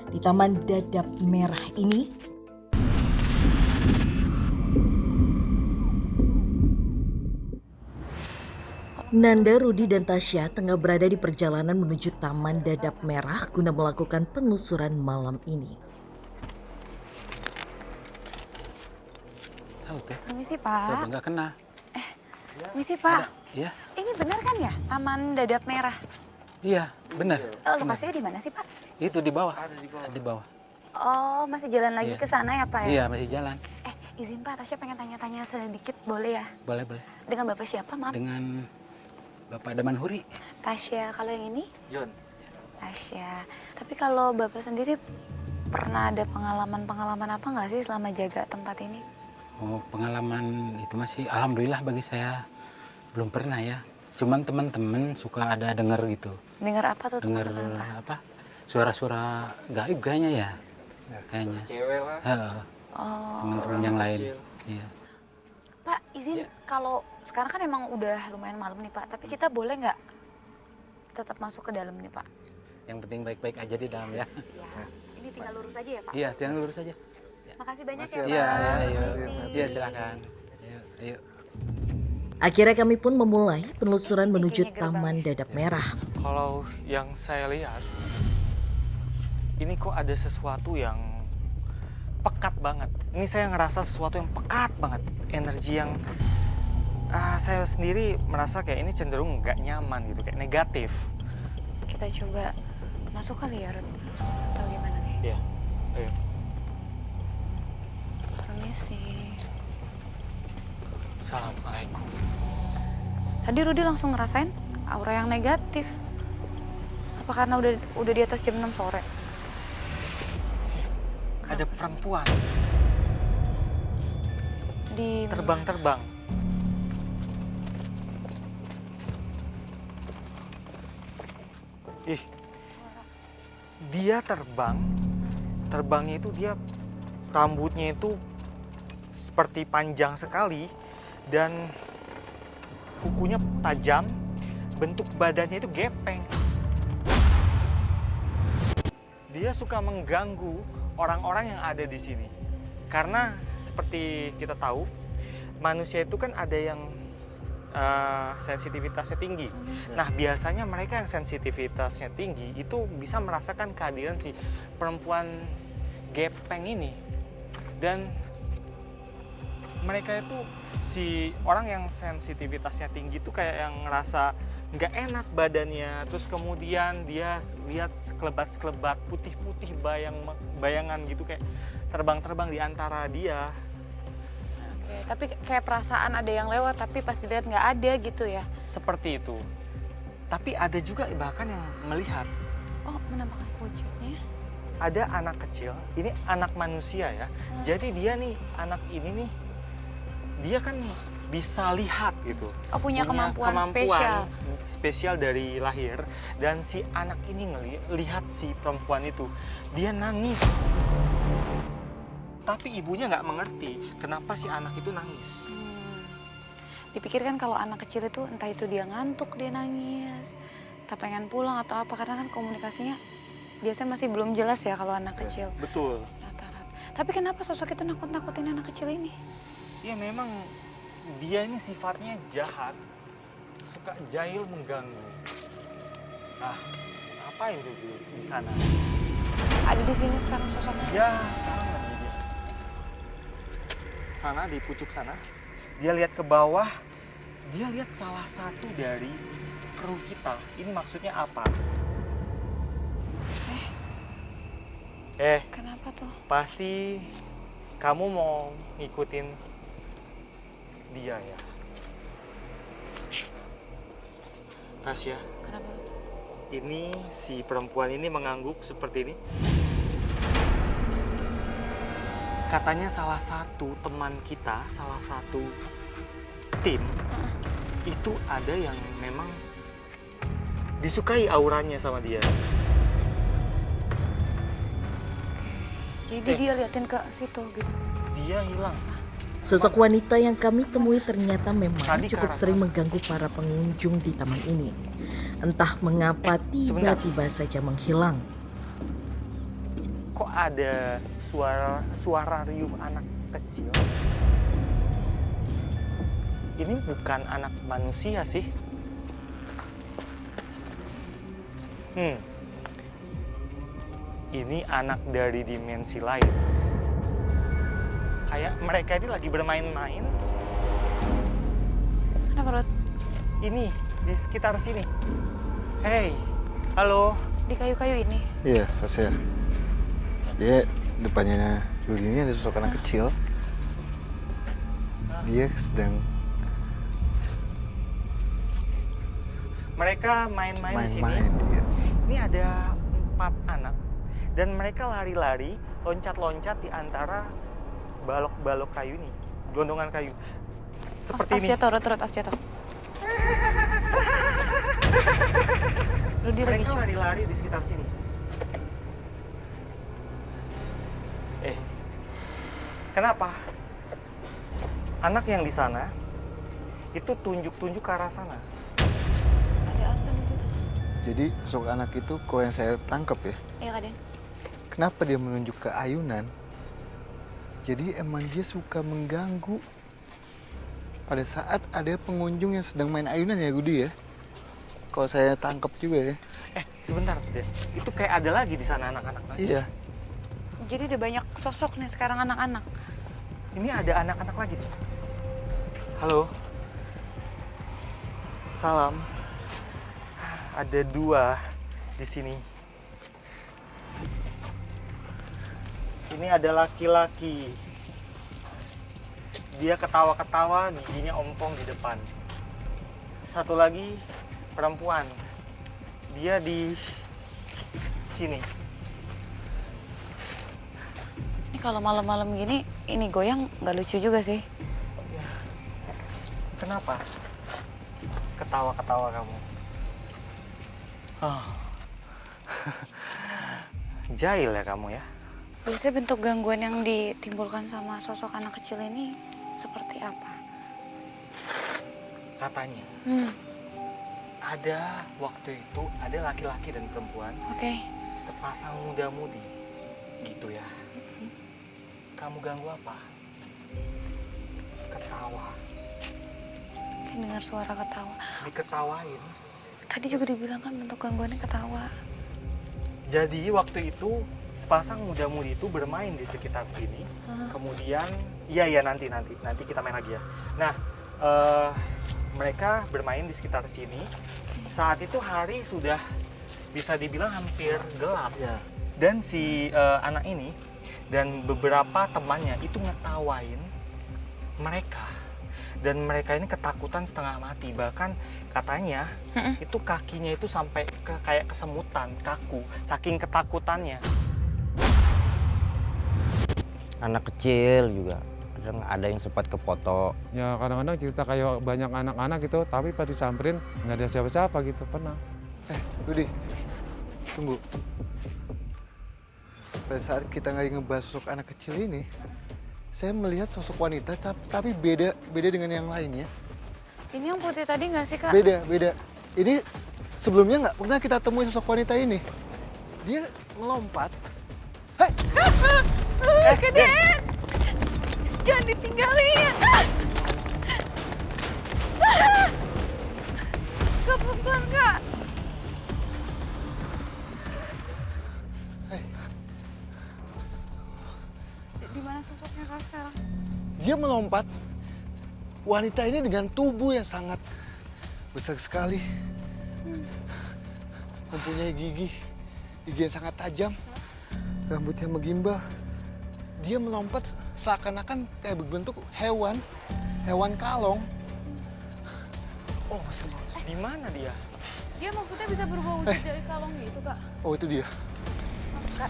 Di Taman Dadap Merah ini, Nanda, Rudi, dan Tasya tengah berada di perjalanan menuju Taman Dadap Merah guna melakukan penelusuran malam ini. Permisi Pak. Coba nggak kena. Permisi Pak. Iya, Ini benar kan ya Taman Dadap Merah? iya, benar. Lokasinya di mana sih Pak? Itu di bawah. Di bawah. Oh, masih jalan lagi Iya. ke sana ya Pak ya? Iya, masih jalan. Izin Pak, Tasya pengen tanya-tanya sedikit boleh ya? Boleh, boleh. Dengan Bapak siapa, maaf? Dengan Bapak Daman Huri. Tasya, kalau yang ini? John. Tasya. Tapi kalau Bapak sendiri pernah ada pengalaman-pengalaman apa nggak sih selama jaga tempat ini? Oh, pengalaman itu masih alhamdulillah bagi saya belum pernah ya. Cuman teman-teman suka ada dengar gitu. Dengar apa tuh Dengar teman-teman, Pak? apa? Suara-suara gaib kayaknya ya. Kayaknya. Cewek lah. Heeh, Oh, teman-teman yang lain. Iya. Pak, izin kalau sekarang kan emang udah lumayan malam nih Pak, tapi kita boleh nggak tetap masuk ke dalam nih Pak? Yang penting baik-baik aja di dalam ya. Ya, ini tinggal lurus aja ya Pak? Iya, tinggal lurus aja. Makasih banyak ya Makasih, Pak. Iya, iya, iya. Permisi. Iya, silakan. Ayo, ayo. Akhirnya kami pun memulai penelusuran menuju Taman Dadap Merah. Kalau yang saya lihat, ini kok ada sesuatu yang pekat banget. Ini saya ngerasa sesuatu yang pekat banget. Energi yang saya sendiri merasa kayak ini cenderung nggak nyaman gitu, kayak negatif. Kita coba masuk kali ya, Rut? Atau gimana nih? Iya, ayo. Permisi. Assalamualaikum. Tadi Rudi langsung ngerasain aura yang negatif. Apa karena udah di atas jam 6 sore? Ada perempuan Di terbang-terbang. Ih, dia terbang. Terbangnya itu dia rambutnya itu seperti panjang sekali dan kukunya tajam. Bentuk badannya itu gepeng. Dia suka mengganggu orang-orang yang ada di sini. Karena seperti kita tahu, manusia itu kan ada yang sensitivitasnya tinggi. Nah, biasanya mereka yang sensitivitasnya tinggi itu bisa merasakan kehadiran si perempuan gepeng ini. Dan mereka itu, si orang yang sensitivitasnya tinggi itu kayak yang ngerasa nggak enak badannya. Terus kemudian dia lihat sekelebat-sekelebat putih-putih bayangan gitu kayak terbang-terbang di antara dia. Oke, tapi kayak perasaan ada yang lewat tapi pas dilihat nggak ada gitu ya? Seperti itu. Tapi ada juga bahkan yang melihat. Oh, menampakkan wujudnya. Ada anak kecil, ini anak manusia ya. Jadi dia nih, anak ini nih, dia kan bisa lihat gitu. Oh, punya kemampuan spesial. Spesial dari lahir. Dan si anak ini lihat si perempuan itu, dia nangis. Tapi ibunya nggak mengerti kenapa si anak itu nangis. Dipikirkan kalau anak kecil itu entah itu dia ngantuk, dia nangis, tak pengen pulang atau apa, karena kan komunikasinya biasanya masih belum jelas ya kalau anak kecil. Betul. Rata-rata. Tapi kenapa sosok itu nakut-nakutin anak kecil ini? Ya memang dia ini sifatnya jahat, suka jahil mengganggu. Nah, apa itu di sana? Ada di sini sekarang sosoknya. Ya, sekarang lagi dia. Sana di pucuk sana, dia lihat ke bawah, dia lihat salah satu dari kru kita. Ini maksudnya apa? Kenapa tuh? Pasti kamu mau ngikutin dia ya. Tasya, Kenapa? ini si perempuan ini mengangguk seperti ini. Katanya salah satu teman kita, salah satu tim, itu ada yang memang disukai auranya sama dia. Jadi dia liatin ke situ gitu. Dia hilang. Sosok wanita yang kami temui ternyata memang Tadi cukup Kak sering mengganggu para pengunjung di taman ini. Entah mengapa sebentar. tiba-tiba saja menghilang. kok ada suara riuh anak kecil? Ini bukan anak manusia sih. Ini anak dari dimensi lain. Kayak mereka ini lagi bermain-main. Kenapa, Rod? Ini, di sekitar sini. Hey, halo. Di kayu-kayu ini? Iya, Tasya. Dia depannya Rudy ini ada sosok anak kecil. Dia sedang Mereka main-main di sini. main-main. Iya. Ini ada 4 anak. Dan mereka lari-lari, loncat-loncat di antara balok-balok kayu ini. Gelondongan kayu. Seperti ini. As jatuh, Rod, as jatuh. Rudy lagi Mereka shock. lari-lari di sekitar sini. Kenapa? Anak yang di sana itu tunjuk-tunjuk ke arah sana. Ada apa di situ? Jadi sosok anak itu kok yang saya tangkap ya. Iya, Kaden. Kenapa dia menunjuk ke ayunan? Jadi emang dia suka mengganggu pada saat ada pengunjung yang sedang main ayunan ya Gudi ya. Kalau saya tangkap juga ya. Sebentar, deh. Itu kayak ada lagi di sana anak-anak lagi. Iya. Jadi ada banyak sosok nih sekarang anak-anak. Ini ada anak-anak lagi tuh. Halo. Salam. Ada 2 di sini. Ini ada laki-laki. Dia ketawa-ketawa, giginya ompong di depan. Satu lagi perempuan. Dia di sini. Ini kalau malam-malam gini, ini goyang nggak lucu juga sih. Kenapa? Ketawa-ketawa kamu. Jahil ya kamu ya? Biasanya bentuk gangguan yang ditimbulkan sama sosok anak kecil ini seperti apa? Katanya ada waktu itu ada laki-laki dan perempuan Oke. sepasang muda-mudi gitu ya. Kamu ganggu apa? Ketawa. Saya dengar suara ketawa. Diketawain. Tadi juga dibilang kan bentuk gangguannya ketawa. Jadi waktu itu sepasang muda-mudi itu bermain di sekitar sini. Kemudian, iya nanti kita main lagi ya. Nah, mereka bermain di sekitar sini. Saat itu hari sudah bisa dibilang hampir gelap. Ya. Dan si anak ini dan beberapa temannya itu ngetawain mereka. Dan mereka ini ketakutan setengah mati. Bahkan katanya itu kakinya itu sampai kayak kesemutan, kaku, saking ketakutannya. Anak kecil juga kadang ada yang sempat kefoto. Ya kadang-kadang cerita kayak banyak anak-anak gitu, tapi pas disamperin nggak ada siapa-siapa gitu, pernah. Rudi, tunggu. Pada saat kita lagi ngebahas sosok anak kecil ini, saya melihat sosok wanita tapi beda dengan yang lain ya. Ini yang putih tadi nggak sih, Kak? Beda. Ini sebelumnya nggak pernah kita temui sosok wanita ini. Dia melompat. Hai! Kaden! Jangan ditinggalin! Kak, pelan-pelan, Kak. Di mana sosoknya, Kak, sekarang? Dia melompat. Wanita ini dengan tubuh yang sangat besar sekali. Mempunyai gigi yang sangat tajam. Rambutnya menggimbal. Dia melompat seakan-akan kayak berbentuk hewan kalong. Oh, Di mana dia? Dia maksudnya bisa berubah wujud dari kalong gitu, Kak? oh itu dia. Kak.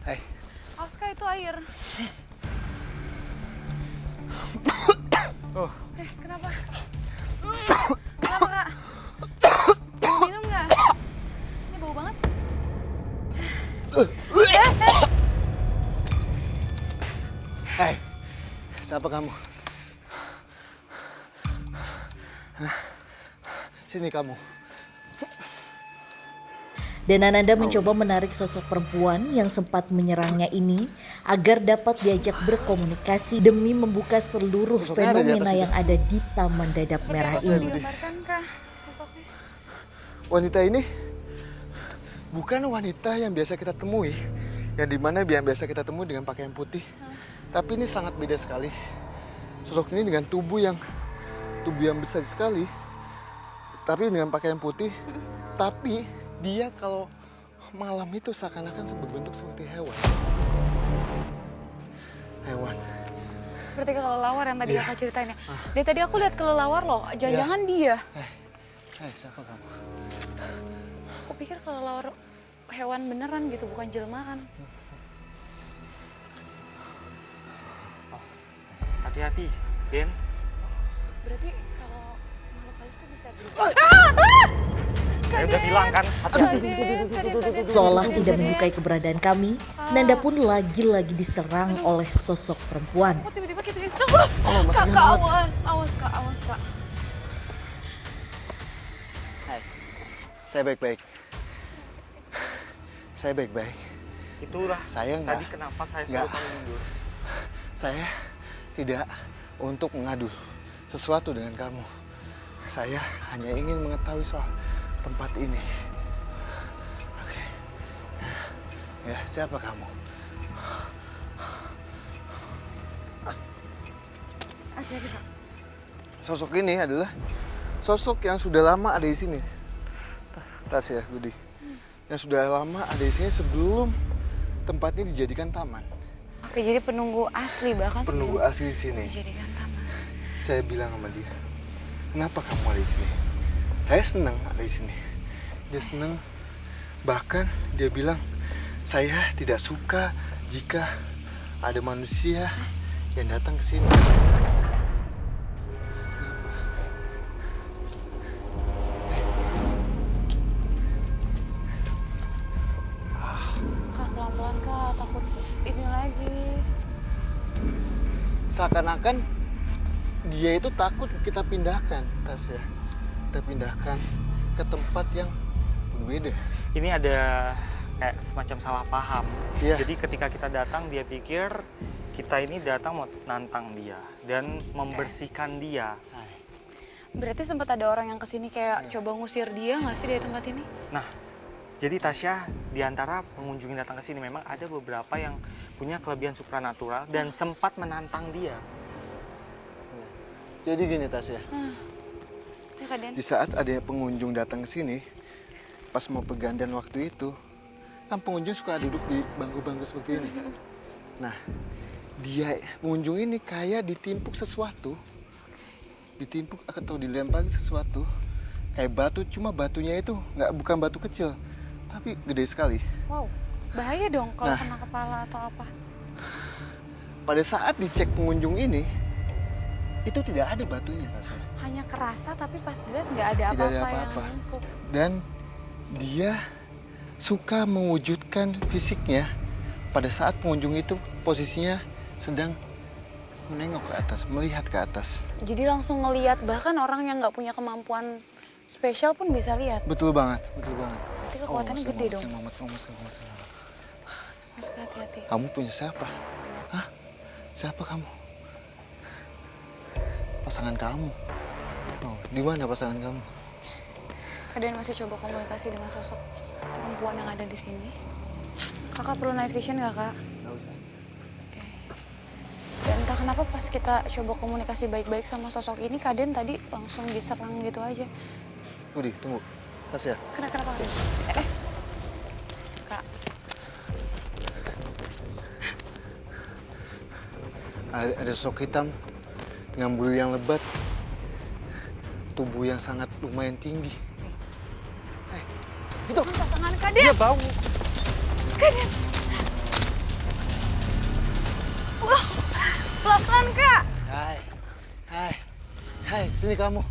Hai. Awas, Kak, itu air. Kenapa? Kenapa, Kak? Mau minum nggak? Ini bau banget. Hai. Siapa kamu? Hah? Sini kamu. Dan Ananda mencoba menarik sosok perempuan yang sempat menyerangnya ini agar dapat diajak berkomunikasi demi membuka seluruh Sosoknya ada di atas fenomena itu. yang ada di Taman Dadap Merah Saya ini. Budi. Digambarkankah sosoknya? Wanita ini bukan wanita yang biasa kita temui, yang dimana yang biasa kita temui dengan pakaian putih. Tapi ini sangat beda sekali. Sosok ini dengan tubuh yang besar sekali, tapi dengan pakaian putih. Tapi dia kalau malam itu seakan-akan berbentuk seperti hewan. Hewan. Seperti kelelawar yang tadi Iya. kakak ceritain ya. Dari tadi aku lihat kelelawar loh, jangan-jangan dia. Siapa kamu? Aku pikir kelelawar hewan beneran gitu, bukan jelmaan. Hati-hati, Den. Berarti kalau makhluk halus tuh bisa berubah. Saya udah bilang kan, hati-hati. Kaden. Seolah tidak menyukai keberadaan kami, Nanda pun lagi-lagi diserang oleh sosok perempuan. Kok tiba-tiba kita itu? masih Kakak awas kak. Hai. Saya baik-baik. Saya baik-baik. Itulah Saya enggak. tadi kenapa saya Enggak. suruh kamu mundur. Saya tidak untuk mengadu sesuatu dengan kamu. Saya hanya ingin mengetahui soal tempat ini. Oke. Ya, siapa kamu? Hati-hati kak. Sosok ini adalah sosok yang sudah lama ada di sini. Tas ya, Budi. Yang sudah lama ada di sini sebelum tempat ini dijadikan taman. Oke, jadi penunggu asli bahkan Penunggu sebelum asli di sini. dijadikan taman. Saya bilang sama dia, kenapa kamu ada di sini? Saya senang ada di sini. Dia senang, bahkan dia bilang, saya tidak suka jika ada manusia yang datang ke sini. Kak, pelan-pelan kak, takut ini lagi. Seakan-akan dia itu takut kita pindahkan, Tas ya. Kita pindahkan ke tempat yang berbeda. Ini ada kayak semacam salah paham. Iya. Jadi ketika kita datang, dia pikir kita ini datang mau nantang dia dan membersihkan dia. Berarti sempat ada orang yang kesini kayak coba ngusir dia nggak sih dari tempat ini? Nah, jadi Tasya, di antara pengunjung yang datang ke sini memang ada beberapa yang punya kelebihan supranatural dan sempat menantang dia. Jadi gini, Tas ya. Ya Kak Den. Di saat ada pengunjung datang ke sini, pas mau pergantian waktu itu, kan pengunjung suka duduk di bangku-bangku seperti ini. Nah, pengunjung ini kayak ditimpuk sesuatu, ditimpuk atau dilempari sesuatu, kayak batu, cuma batunya itu bukan batu kecil, tapi gede sekali. Wow, bahaya dong kalau Nah. kena kepala atau apa. Pada saat dicek pengunjung ini, itu tidak ada batunya, rasanya. Hanya kerasa tapi pas dilihat nggak ada Tidak ada apa-apa yang apa-apa. numpuk. Dan dia suka mewujudkan fisiknya pada saat pengunjung itu posisinya sedang menengok ke atas, melihat ke atas. Jadi langsung ngelihat, bahkan orang yang nggak punya kemampuan spesial pun bisa lihat. Betul banget, betul banget. Berarti kekuatannya gede dong. Mas, Mas hati-hati. kamu punya siapa? Hah? Siapa kamu? Pasangan kamu. Oh, di mana pasangan kamu? Kalian masih coba komunikasi dengan sosok perempuan yang ada di sini. Kakak perlu night vision nggak kak? Nggak usah. Oke. Dan entah kenapa pas kita coba komunikasi baik-baik sama sosok ini, Kaden tadi langsung diserang gitu aja. Budi, tunggu. Tas ya. Kenapa? Kak, Ada sosok hitam dengan bulu yang lebat, tubuh yang sangat lumayan tinggi. Itu. tangan Kaden. Dia bau. Kaden. Wah, pelan-pelan kak. Hai, sini kamu.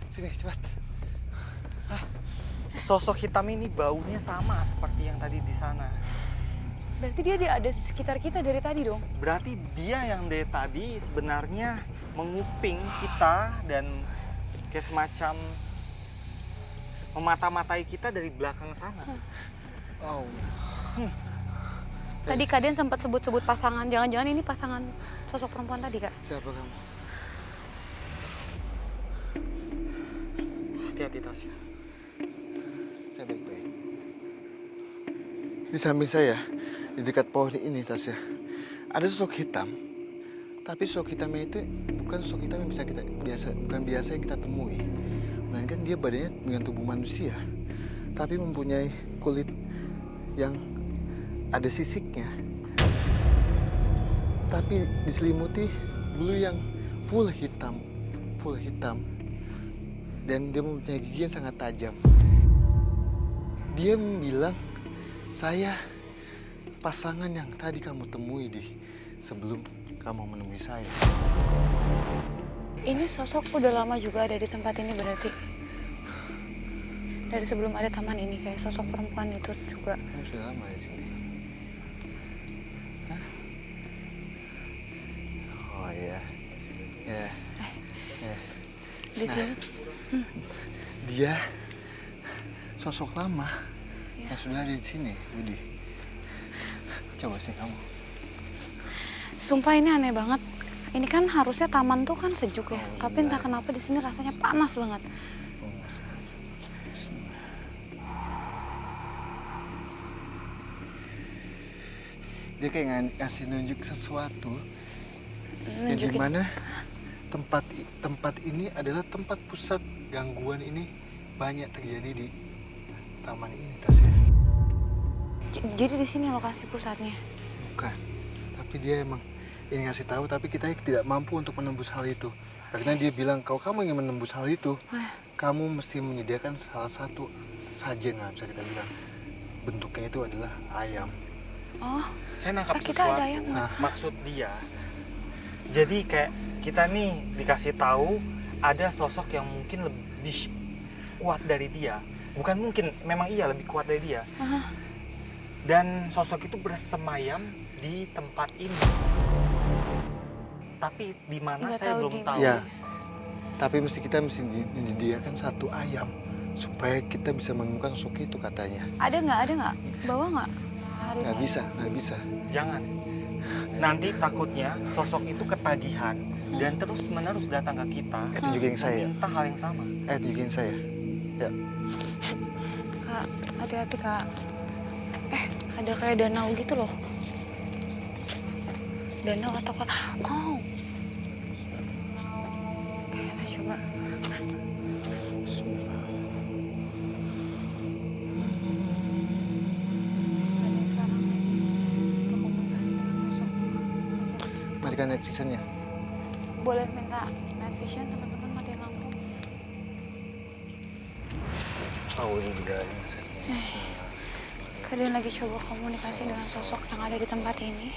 Sini, cepat. Sosok hitam ini baunya sama seperti yang tadi di sana. Berarti dia ada di sekitar kita dari tadi dong. Berarti dia yang dari tadi sebenarnya menguping kita dan kayak semacam memata-matai kita dari belakang sana. Oh. Tadi Kak Den sempat sebut-sebut pasangan. Jangan-jangan ini pasangan sosok perempuan tadi, Kak? Siapa kamu? Hati-hati Tasya. Saya baik-baik. Di samping saya, di dekat pohon ini Tasya, ada sosok hitam. Tapi sosok hitamnya itu bukan sosok hitam yang bukan biasa yang kita temui. Melainkan dia badannya dengan tubuh manusia, tapi mempunyai kulit yang ada sisiknya. Tapi diselimuti bulu yang full hitam. Dan dia mempunyai gigi yang sangat tajam. Dia bilang, saya pasangan yang tadi kamu temui sebelum kamu menemui saya. Ini sosok udah lama juga ada di tempat ini berarti? Dari sebelum ada taman ini kayak sosok perempuan itu juga. Kamu sudah lama di sini. Hah? Oh iya. Ya. Di sini? Dia sosok lama yang sudah ada di sini, Budi. Coba sih kamu. Sumpah ini aneh banget. Ini kan harusnya taman tuh kan sejuk ya. Oh, Tapi iya. entah kenapa di sini rasanya panas banget. Dia kayak ngasih nunjuk sesuatu. Yang Nunjukin. dimana tempat ini adalah tempat pusat gangguan ini banyak terjadi di taman ini, Tasya. Jadi di sini lokasi pusatnya. Bukan, tapi dia emang ingin ngasih tahu, tapi kita tidak mampu untuk menembus hal itu. Karena dia bilang, kalau kamu ingin menembus hal itu, kamu mesti menyediakan salah satu sajen, lah bisa kita bilang. Bentuknya itu adalah ayam. Oh, Saya nangkap kita sesuatu. ada ayam. Maksud dia, jadi kayak kita nih dikasih tahu ada sosok yang mungkin lebih kuat dari dia. Bukan mungkin, memang iya lebih kuat dari dia. Dan sosok itu bersemayam di tempat ini. Tapi di mana Nggak saya tahu belum di tahu. Ya, tapi kita mesti menyediakan satu ayam supaya kita bisa menemukan sosok itu katanya. Ada nggak? Bawa nggak? Hari Nggak ini? bisa. Jangan. Nanti takutnya sosok itu ketagihan dan terus menerus datang ke kita. Tunjukin saya. Meminta hal yang sama. Tunjukin saya. Ya. Kak, hati-hati Kak. Ada kayak danau gitu loh. Danau atau kok? Oh. Oke, kita coba. Ada sekarang berkomunikasi dengan sosok. Matikan night vision-nya. Boleh minta night vision teman-teman, matiin lampu. Kalian lagi coba komunikasi dengan sosok yang ada di tempat ini.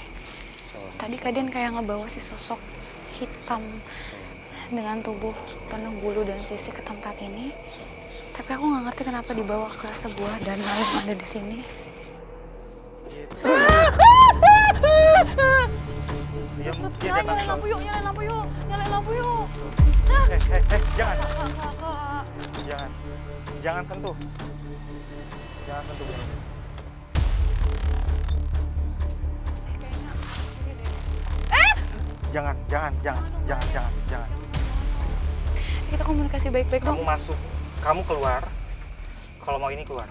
Tadi kalian kayak ngebawa si sosok hitam dengan tubuh penuh bulu dan sisik ke tempat ini. Tapi aku nggak ngerti kenapa dibawa ke sebuah danau yang ada di sini. Nyalain lampu yuk. Jangan. Kak. Jangan sentuh. Jangan sentuh. Jangan. Kita komunikasi baik-baik dong. Kamu masuk, kamu keluar. Kalau mau ini keluar.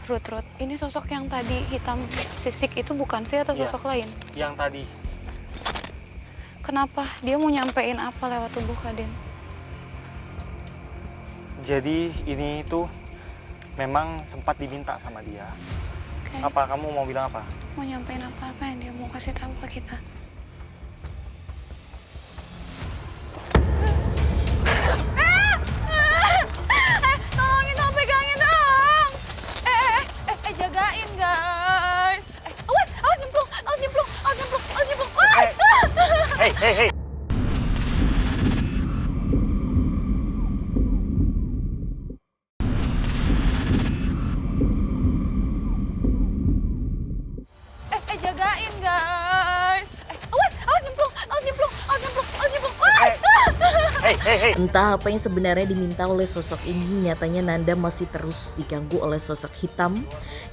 Ruth, ini sosok yang tadi hitam sisik itu bukan sih atau Iya. sosok lain? Yang tadi. Kenapa? Dia mau nyampein apa lewat tubuh Kaden? Jadi ini tuh memang sempat diminta sama dia. Oke. Apa kamu mau bilang apa? Mau nyampein apa yang dia mau kasih tahu ke kita? Tolongin dong, pegangin dong. Jagain guys. Awas nyemplung. Hey. Jagain guys. Awas nyemplung. Entah apa yang sebenarnya diminta oleh sosok ini, nyatanya Nanda masih terus diganggu oleh sosok hitam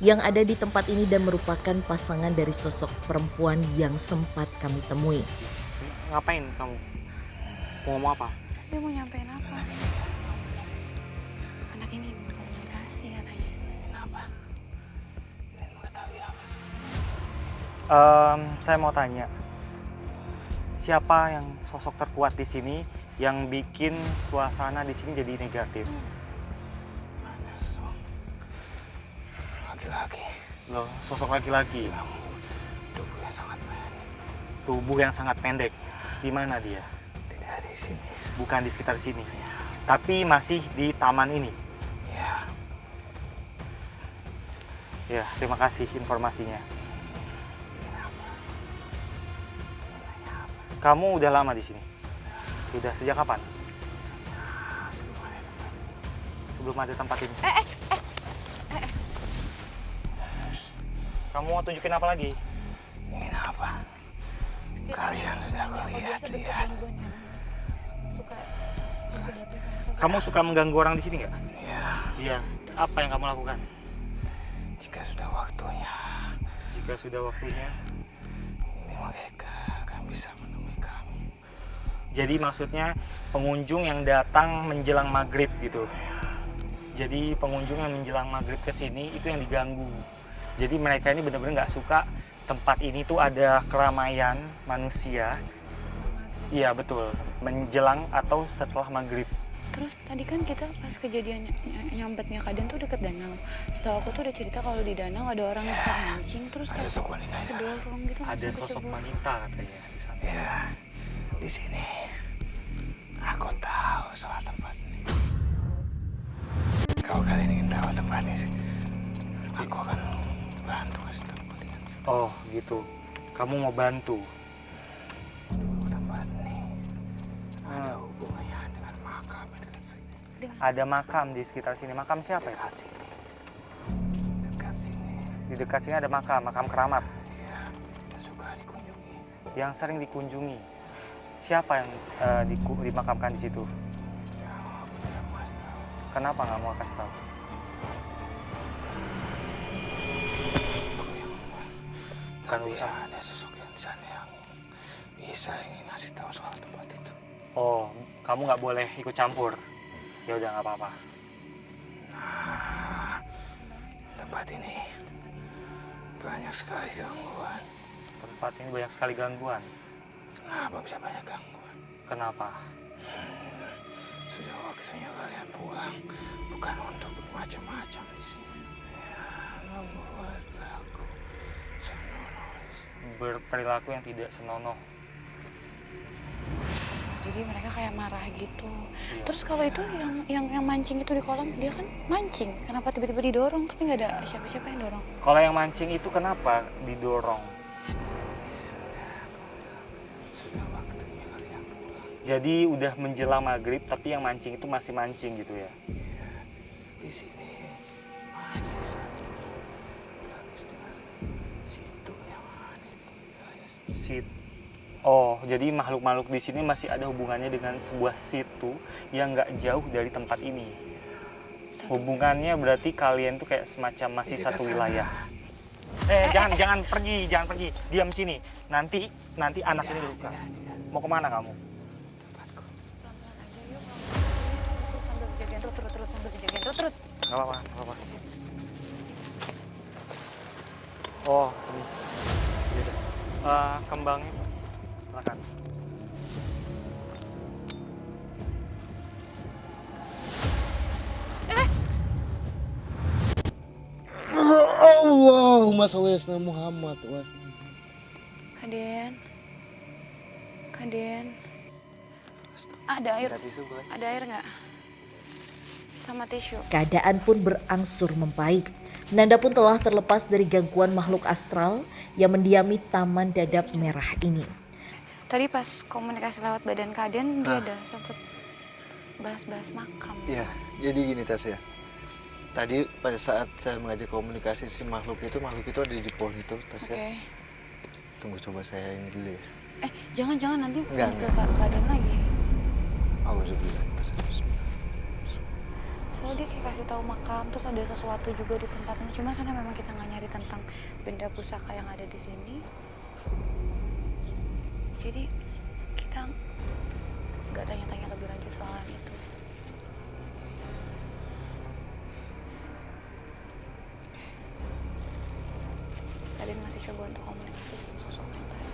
yang ada di tempat ini dan merupakan pasangan dari sosok perempuan yang sempat kami temui. Ngapain kamu? Mau ngomong apa? Dia mau nyampein apa? Anak ini berkomunikasi katanya. Kenapa? Ingin mengetahui apa sih? Saya mau tanya, siapa yang sosok terkuat di sini yang bikin suasana di sini jadi negatif? Laki-laki. Loh, sosok laki-laki. Tubuh yang sangat pendek. Tubuh yang sangat pendek. Di mana dia? Tidak di sini. Bukan di sekitar sini. Tapi masih di taman ini. Ya. Ya, terima kasih informasinya. Kamu udah lama di sini? Sudah sejak kapan? Sebelum ada tempat ini. Kamu mau tunjukin apa lagi? Ingin apa? Kalian sudah aku lihat. Kamu suka mengganggu orang di sini nggak? Ya. Iya. Apa yang kamu lakukan? Jika sudah waktunya. Jika sudah waktunya. Ini mereka akan bisa menemui kami. Jadi maksudnya pengunjung yang datang menjelang maghrib gitu. Jadi pengunjung yang menjelang maghrib ke sini itu yang diganggu. Jadi mereka ini benar-benar nggak suka tempat ini tuh ada keramaian manusia. Iya betul, menjelang atau setelah maghrib. Terus tadi kan kita pas kejadian nyambetnya Kaden tuh deket danau. Setahu aku tuh udah cerita kalau di danau ada orang yang suka mancing, terus Ada kayak sosok wanita di sana. kedorong gitu. Ada langsung sosok kecebur. wanita katanya di sana. Ya. Di sini. Aku tahu soal tempat ini. Kalau kalian ingin tahu tempat ini, aku akan bantu kasih tahu kalian. Oh gitu, kamu mau bantu. Dulu tempat ini ada hubungannya dengan makam yang dekat sini. Ada makam di sekitar sini. Makam siapa ya? Dekat sini. Dekat sini. Di dekat sini ada makam keramat Ya, yang suka dikunjungi. yang sering dikunjungi. Siapa yang dimakamkan di situ? Ya, aku tidak mau kasih tahu. Kenapa nggak mau kasih tahu? Bukan Tapi urusan. ada sosok yang di sana yang bisa ingin ngasih tahu soal tempat itu. Oh, kamu nggak boleh ikut campur. Ya udah nggak apa-apa. Nah, tempat ini banyak sekali gangguan. Tempat ini banyak sekali gangguan. Kenapa bisa banyak gangguan? Kenapa? Sudah waktunya kalian pulang, bukan untuk macam-macam di sini. Ya, membuat aku senonoh. Berperilaku yang tidak senonoh. Jadi mereka kayak marah gitu. Iya. Terus kalau itu yang mancing itu di kolam, dia kan mancing. Kenapa tiba-tiba didorong tapi nggak ada siapa-siapa yang dorong? Kalau yang mancing itu kenapa didorong? Sudah waktunya kalian pulang. Jadi udah menjelang maghrib tapi yang mancing itu masih mancing gitu ya? Ya, di sini masih saja garis dengan situ yang ada di wilayah Sit. Oh, jadi makhluk-makhluk di sini masih ada hubungannya dengan sebuah situ yang nggak jauh dari tempat ini. Hubungannya berarti kalian tuh kayak semacam masih Di satu dekat wilayah. sana. Jangan pergi, jangan pergi. Diam sini. Nanti anak ini luka. Mau kemana kamu? Tempatku. Sambil dijagain terus sambil dijagain terus. Gak apa-apa, gak apa-apa. Oh, ini. Yaudah. Kembangnya, silakan. Allahumma sholli ala Muhammad. Kaden. Ada air? Ada air nggak? Sama tisu. Keadaan pun berangsur membaik. Nanda pun telah terlepas dari gangguan makhluk astral yang mendiami taman dadap merah ini. Tadi pas komunikasi lewat badan Kaden, dia ada sempet bahas-bahas makam. Ya, jadi gini Tasya. Tadi pada saat saya mengajak komunikasi si makhluk itu ada di pohon itu Tasya. Oke. Tunggu coba saya ini dulu ya. Jangan nanti Enggak, ke Kaden lagi. Alhamdulillah. Soalnya dia kayak kasih tahu makam, terus ada sesuatu juga di tempat ini. Cuma karena memang kita nggak nyari tentang benda pusaka yang ada di sini, jadi kita nggak tanya-tanya lebih lanjut soal itu. Kalian masih coba untuk komunikasi dengan sosok yang tadi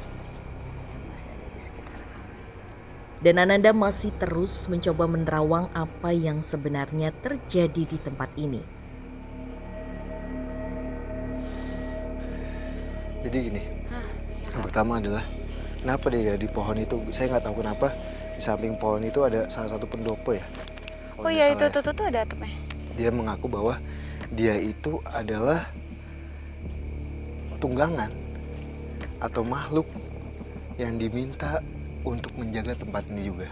yang masih ada di sekitar kami. Dan Ananda masih terus mencoba menerawang apa yang sebenarnya terjadi di tempat ini. Jadi gini, yang pertama adalah kenapa dia di pohon itu? Saya nggak tahu kenapa di samping pohon itu ada salah satu pendopo ya. Kalau Oh nggak iya, salah itu ya. tuh ada atapnya. Dia mengaku bahwa dia itu adalah tunggangan atau makhluk yang diminta untuk menjaga tempat ini juga.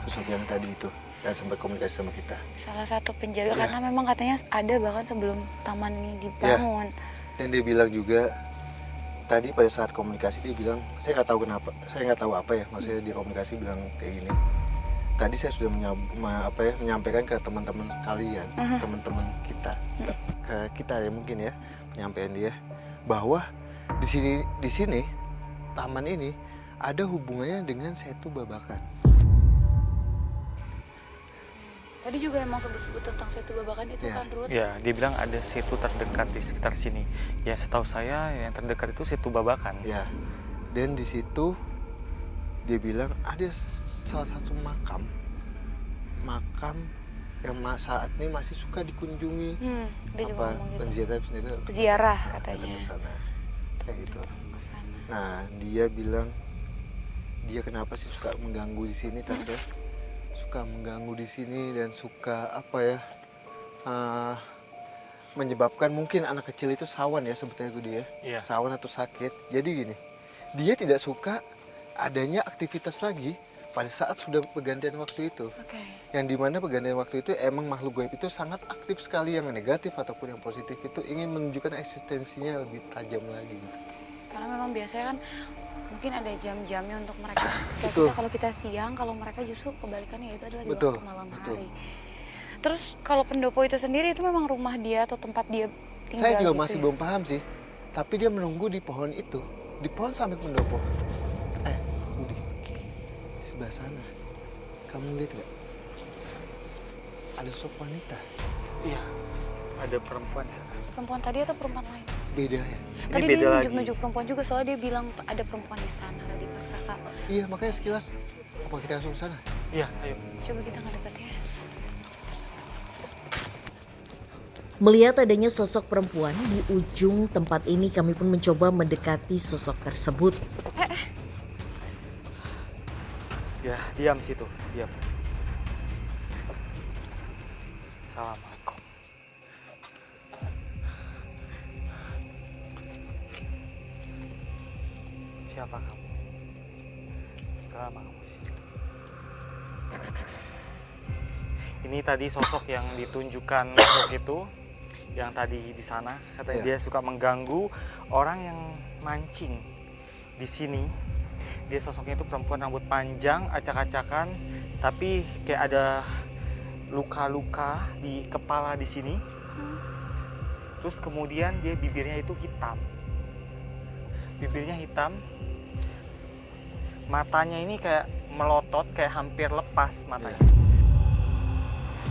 Sosok yang tadi itu yang sempat komunikasi sama kita. Salah satu penjaga, Iya. karena memang katanya ada bahkan sebelum taman ini dibangun. Dan dia bilang juga tadi pada saat komunikasi dia bilang, saya nggak tahu kenapa, saya nggak tahu apa ya, maksudnya di komunikasi bilang kayak gini. Tadi saya sudah menyampaikan ke teman-teman kalian, teman-teman kita, ke kita ya mungkin ya, penyampaian dia bahwa di sini taman ini ada hubungannya dengan Setu Babakan. Tadi juga emang sebut-sebut tentang Setu Babakan itu Iya. kan, Ruth? Ya, dia bilang ada situ terdekat di sekitar sini. Ya, setahu saya yang terdekat itu situ Babakan. Ya, dan di situ dia bilang ada salah satu makam yang saat ini masih suka dikunjungi Dia juga ngomong gitu. penjaga Peziarah ke katanya. sana kayak gitu. Kesana. Nah dia bilang dia kenapa sih suka mengganggu di sini Tasya? Suka mengganggu di sini dan suka apa ya menyebabkan mungkin anak kecil itu sawan ya sebetulnya itu dia. Iya. Sawan atau sakit. Jadi gini, dia tidak suka adanya aktivitas lagi pada saat sudah pergantian waktu itu. Oke. Yang dimana pergantian waktu itu emang makhluk gaib itu sangat aktif sekali, yang negatif ataupun yang positif itu ingin menunjukkan eksistensinya lebih tajam lagi gitu. Karena memang biasanya kan mungkin ada jam-jamnya untuk mereka. Kayak Betul. kita kalau kita siang, kalau mereka justru kebalikannya itu adalah di Betul, waktu malam betul. hari. Terus kalau pendopo itu sendiri itu memang rumah dia atau tempat dia tinggal Saya juga gitu masih ya? belum paham sih. Tapi dia menunggu di pohon itu, di pohon samping pendopo. Budi, di sebelah sana, kamu lihat gak? Ada sosok wanita. Iya, ada perempuan di sana. Perempuan tadi atau perempuan lain? Beda ya? Tadi beda dia lagi. nunjuk-nunjuk perempuan juga, soalnya dia bilang ada perempuan di sana tadi pas kakak. Iya, makanya sekilas. Apa kita langsung ke sana? Iya, ayo. Coba kita ngedekat ya. Melihat adanya sosok perempuan di ujung tempat ini, kami pun mencoba mendekati sosok tersebut. Ya, diam situ, diam. Assalamualaikum. Siapa kamu? Lama kamu sih. Ini tadi sosok yang ditunjukkan makhluk itu, yang tadi di sana, katanya Iya. dia suka mengganggu orang yang mancing di sini. Dia sosoknya itu perempuan rambut panjang, acak-acakan, tapi kayak ada luka-luka di kepala di sini. Terus kemudian dia bibirnya itu hitam. Bibirnya hitam. Matanya ini kayak melotot, kayak hampir lepas matanya.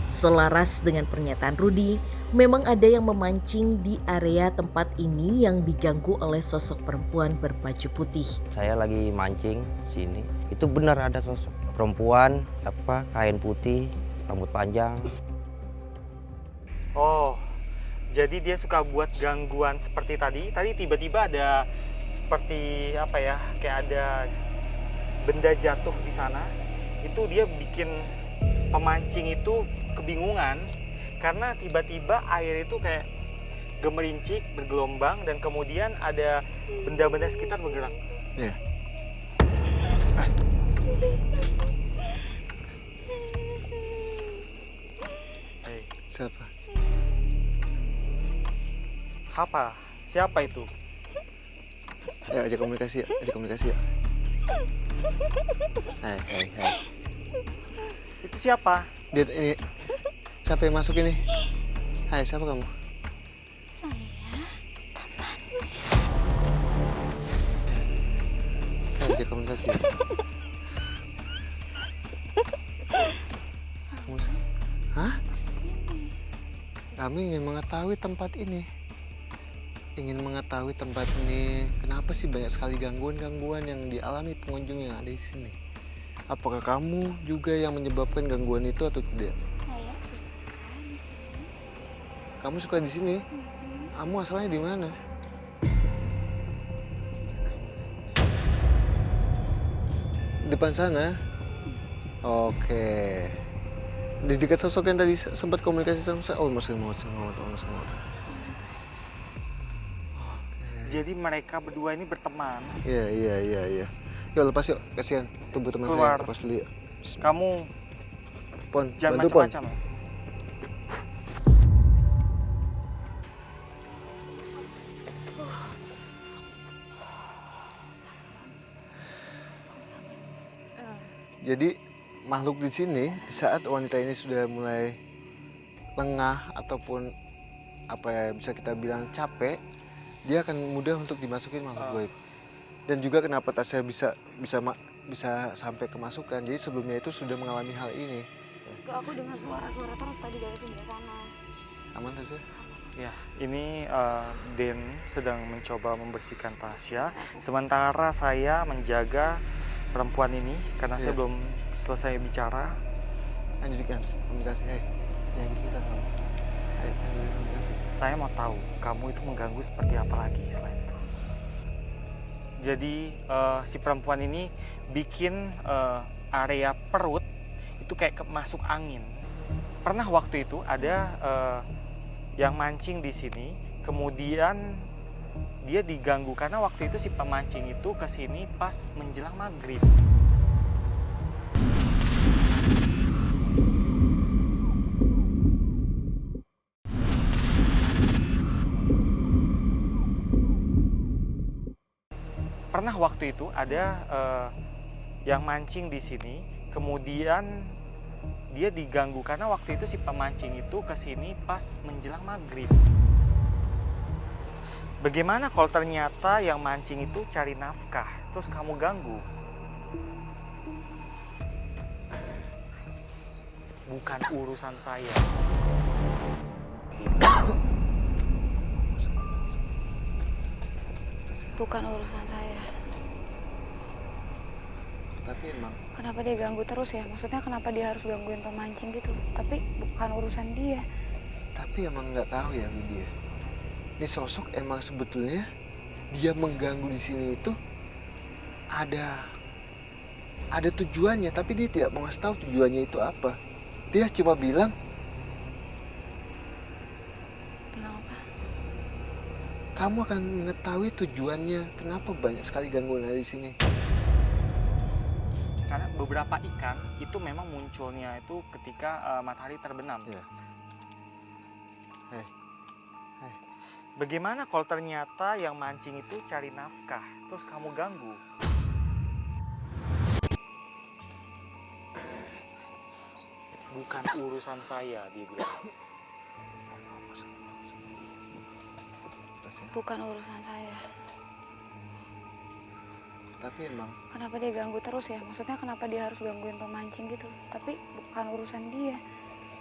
Selaras dengan pernyataan Rudi, memang ada yang memancing di area tempat ini yang diganggu oleh sosok perempuan berbaju putih. Saya lagi mancing sini. Itu benar ada sosok perempuan kain putih, rambut panjang. Oh, jadi dia suka buat gangguan seperti tadi. Tadi tiba-tiba ada seperti apa ya, kayak ada benda jatuh di sana. Itu dia bikin pemancing itu kebingungan karena tiba-tiba air itu kayak gemerincik, bergelombang, dan kemudian ada benda-benda sekitar bergerak. Iya. Hei, Siapa? apa? Siapa itu? Ayo ajak komunikasi ya, ajak komunikasi ya. Hai. Itu siapa? Dia ini siapa yang masuk ini? Hai, siapa kamu? Saya ajak komunikasi. Kamu, hah? Kami ingin mengetahui tempat ini. Ingin mengetahui tempat ini. Kenapa sih banyak sekali gangguan-gangguan yang dialami pengunjung yang ada di sini? Apakah kamu juga yang menyebabkan gangguan itu atau tidak? Saya suka di sini. Kamu suka di sini? Kamu asalnya di mana? Depan sana? Oke. Di dekat sosok yang tadi sempat komunikasi sama saya. Oh, masih mau. Jadi mereka berdua ini berteman. Iya. Yuk lepas yuk, kasihan tubuh teman Keluar. saya. Lepas dulu yuk. Kamu Pon, jangan bantu Pon. macam-macam ya. Jadi makhluk di sini saat wanita ini sudah mulai lengah ataupun apa ya bisa kita bilang capek, dia akan mudah untuk dimasukin makhluk gaib. Dan juga kenapa Tasya bisa sampai kemasukan. Jadi sebelumnya itu sudah mengalami hal ini. Aku dengar suara-suara terus tadi dari sebelah sana. Aman Tasya? Ya, ini Den sedang mencoba membersihkan Tasya. Sementara saya menjaga perempuan ini karena saya Iya. belum selesai bicara. Lanjutkan komunikasi. Hei, jangan gitu kita kamu. Hei, lanjutkan komunikasi. Saya mau tahu kamu itu mengganggu seperti apa lagi selain itu. Jadi si perempuan ini bikin area perut itu kayak masuk angin. Pernah waktu itu ada yang mancing di sini, kemudian dia diganggu karena waktu itu si pemancing itu ke sini pas menjelang maghrib. Pernah waktu itu ada yang mancing di sini, kemudian dia diganggu karena waktu itu si pemancing itu ke sini pas menjelang maghrib. Bagaimana kalau ternyata yang mancing itu cari nafkah, terus kamu ganggu? Bukan urusan saya. Bukan urusan saya. Tapi emang Kenapa dia ganggu terus ya? Maksudnya kenapa dia harus gangguin pemancing gitu? Tapi bukan urusan dia. Tapi emang nggak tahu ya Bu dia. Ini sosok emang sebetulnya dia mengganggu di sini itu ada tujuannya, tapi dia tidak mau ngasih tahu tujuannya itu apa. Dia cuma bilang, Kenapa? kamu akan mengetahui tujuannya kenapa banyak sekali gangguan ada di sini. Karena beberapa ikan itu memang munculnya itu ketika matahari terbenam. Ya. Hei. Bagaimana kalau ternyata yang mancing itu cari nafkah, terus kamu ganggu? Bukan urusan saya, dia bilang. Bukan urusan saya. Tapi emang Kenapa dia ganggu terus ya? Maksudnya kenapa dia harus gangguin pemancing gitu? Tapi bukan urusan dia.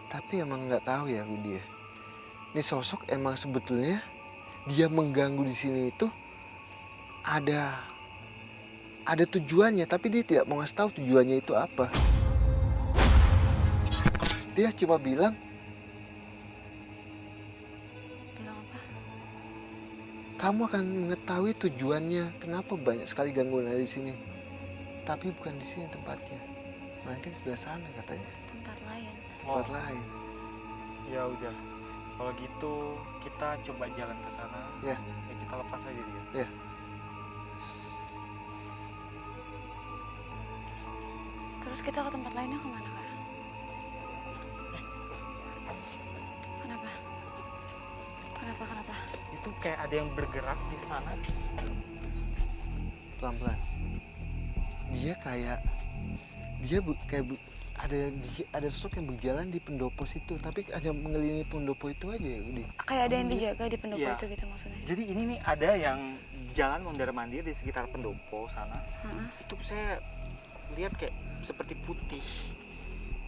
Tapi emang nggak tahu ya Bu dia. Ini sosok emang sebetulnya dia mengganggu di sini itu ada tujuannya, tapi dia tidak mau ngasih tahu tujuannya itu apa. Dia cuma bilang, Bilang apa? kamu akan mengetahui tujuannya kenapa banyak sekali gangguan ada di sini. Tapi bukan di sini tempatnya, melainkan di sebelah sana katanya, Tempat lain. tempat lain. Ya udah, kalau gitu kita coba jalan ke sana. Ya. Ya kita lepas aja dia. Ya. Terus kita ke tempat lainnya kemana kak? Kenapa? Kenapa? Itu kayak ada yang bergerak di sana. Pelan-pelan. Dia kayak ada sosok yang berjalan di pendopo situ, tapi hanya mengelilingi pendopo itu aja ya, Udi. Kayak ada yang dijaga di pendopo Iya. itu gitu maksudnya. Jadi ini nih ada yang jalan mondar-mandir di sekitar pendopo sana. Itu saya lihat kayak seperti putih.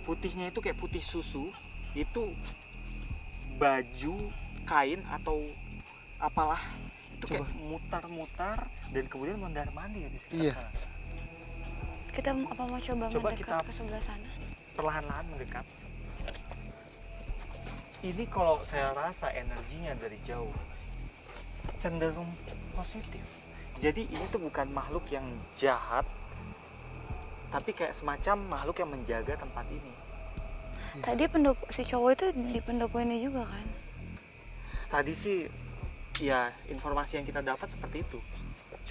Putihnya itu kayak putih susu. Itu baju, kain atau apalah. Itu kayak mutar-mutar dan kemudian mondar-mandir di sekitar Iya. sana. Kita apa mau coba mendekat kita ke sebelah sana? perlahan-lahan mendekat. Ini kalau saya rasa energinya dari jauh cenderung positif. Jadi ini tuh bukan makhluk yang jahat, tapi kayak semacam makhluk yang menjaga tempat ini. Tadi si cowok itu di pendopo ini juga kan? Tadi sih ya informasi yang kita dapat seperti itu.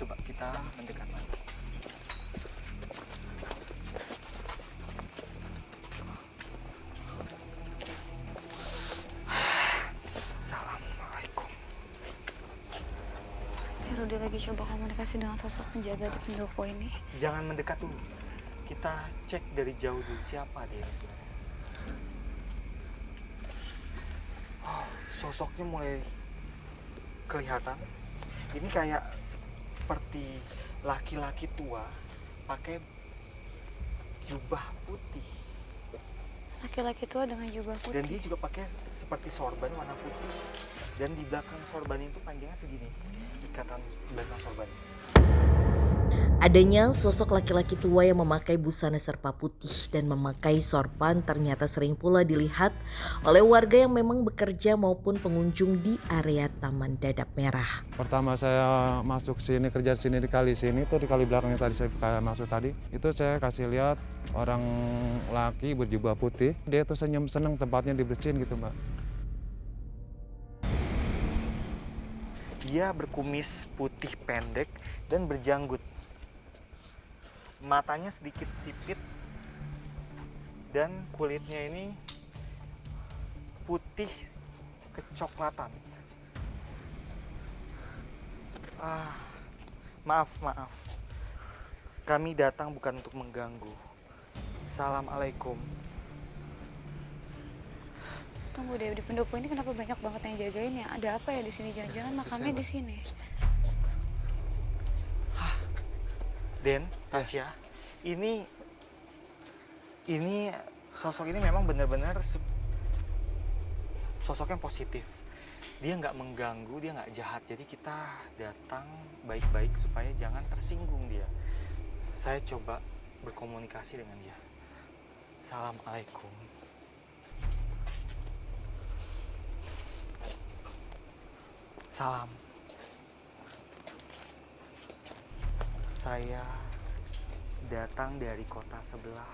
Coba kita mendekat lagi. Assalamualaikum. Si Rudy lagi coba komunikasi dengan sosok penjaga di pendopo ini. Jangan mendekat dulu. Kita cek dari jauh dulu siapa dia sebenarnya. Oh, sosoknya mulai kelihatan. Ini kayak seperti laki-laki tua pakai jubah putih. Laki-laki tua dengan jubah Dan putih. dia juga pakai seperti sorban warna putih. Dan di belakang sorban itu panjangnya segini. Ikatan belakang sorban. Adanya sosok laki-laki tua yang memakai busana serba putih dan memakai sorban ternyata sering pula dilihat oleh warga yang memang bekerja maupun pengunjung di area Taman Dadap Merah. Pertama saya masuk sini, kerja sini di kali sini, tuh di kali belakangnya tadi saya masuk tadi, itu saya kasih lihat orang laki berjubah putih, dia tuh senyum seneng tempatnya dibersihin gitu Mbak. Dia berkumis putih pendek dan berjanggut. Matanya sedikit sipit dan kulitnya ini putih kecoklatan. Maaf. Kami datang bukan untuk mengganggu. Assalamualaikum. Tunggu deh, di pendopo ini kenapa banyak banget yang jagain ya? Ada apa ya di sini? Jangan-jangan makamnya di sini. Den, Tasya, ini sosok ini memang benar-benar sosok yang positif. Dia nggak mengganggu, dia nggak jahat. Jadi kita datang baik-baik supaya jangan tersinggung dia. Saya coba berkomunikasi dengan dia. Assalamualaikum. Salam. Saya datang dari kota sebelah.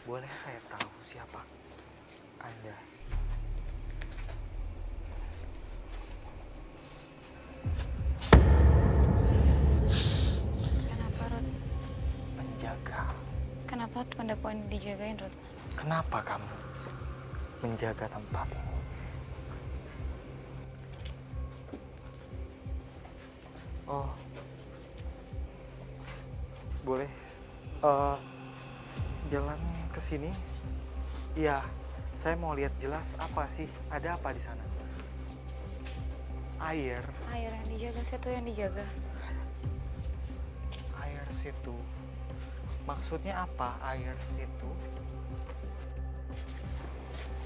Boleh saya tahu siapa Anda? Kenapa, Rod? Penjaga. Kenapa pendopo ini dijagain, Rod? Kenapa kamu menjaga tempat ini? Oh, boleh jalan ke sini? Iya, saya mau lihat jelas apa sih, ada apa di sana? Air Yang dijaga, situ yang dijaga. air situ. Maksudnya apa air situ?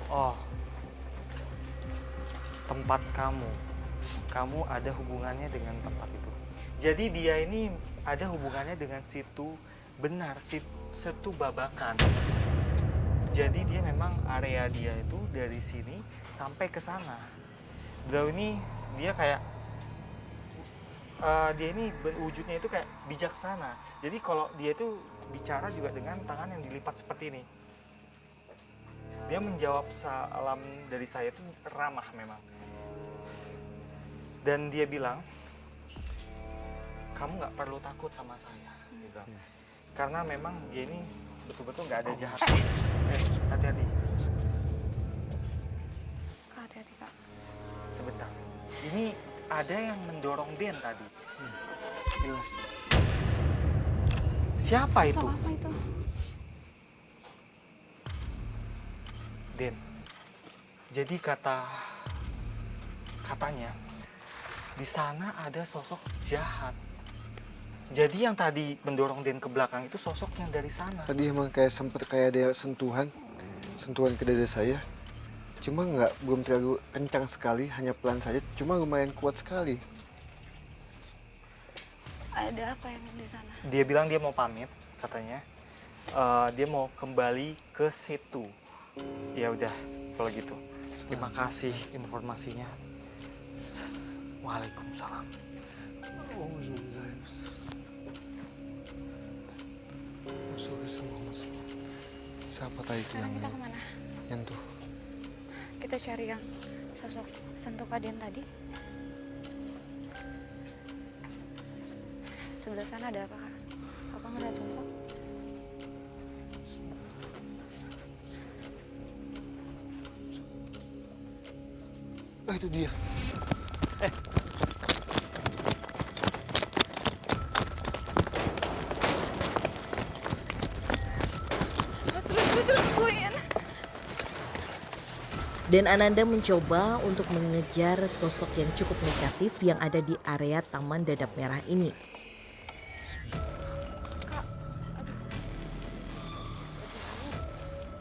Oh, tempat kamu. Kamu ada hubungannya dengan tempat itu. Jadi dia ini ada hubungannya dengan situ, benar, situ Babakan. Jadi dia memang area dia itu dari sini sampai ke sana. Beliau ini dia kayak dia ini wujudnya itu kayak bijaksana. Jadi kalau dia itu bicara juga dengan tangan yang dilipat seperti ini. Dia menjawab salam dari saya itu ramah memang. Dan dia bilang, kamu nggak perlu takut sama saya. Dia bilang. Karena memang dia ini betul-betul nggak ada jahat. Hati-hati. Kak, hati-hati, Kak. Sebentar. Ini ada yang mendorong Den tadi. Jelas. Siapa itu? Sosok apa itu? Den, jadi katanya di sana ada sosok jahat. Jadi yang tadi mendorong Den ke belakang itu sosok yang dari sana. Tadi emang kayak sempet kayak ada sentuhan ke dada saya. Cuma belum terlalu kencang sekali, hanya pelan saja. Cuma lumayan kuat sekali. Ada apa yang di sana? Dia bilang dia mau pamit, katanya. Dia mau kembali ke situ. Ya udah, kalau gitu. Terima kasih informasinya. Waalaikumsalam. Siapa tadi itu Sekarang yang kita kemana? nyentuh? Kita cari yang sosok sentuh Kaden tadi. Sebelah sana ada apa, Kak? Kakak ngeliat sosok? Ah, itu dia. Terus tungguin. Dan Ananda mencoba untuk mengejar sosok yang cukup negatif yang ada di area Taman Dadap Merah ini.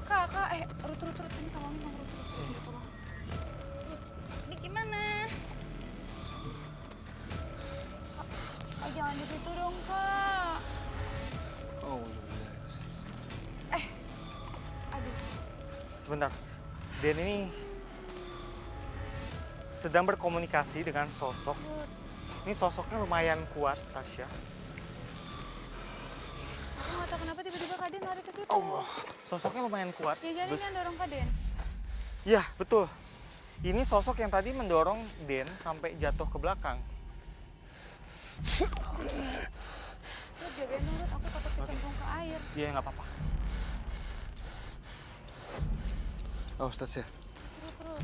Kak, Rut, ini tolongin dong, Rut. Tolong. Ini gimana? Kak, jangan di situ dong, Kak. Oh, Aduh. Sebentar, Den ini sedang berkomunikasi dengan sosok. Ini sosoknya lumayan kuat, Tasya. Aku nggak tahu kenapa tiba-tiba Kaden lari ke situ. Allah. Sosoknya lumayan kuat. Ya jadi kan dorong Kaden. Iya, betul. Ini sosok yang tadi mendorong Den sampai jatuh ke belakang. Rut, jagain dong, Rut. Aku takut kecemplung ke air. Iya, nggak apa-apa. Oh, Tasya. Rut.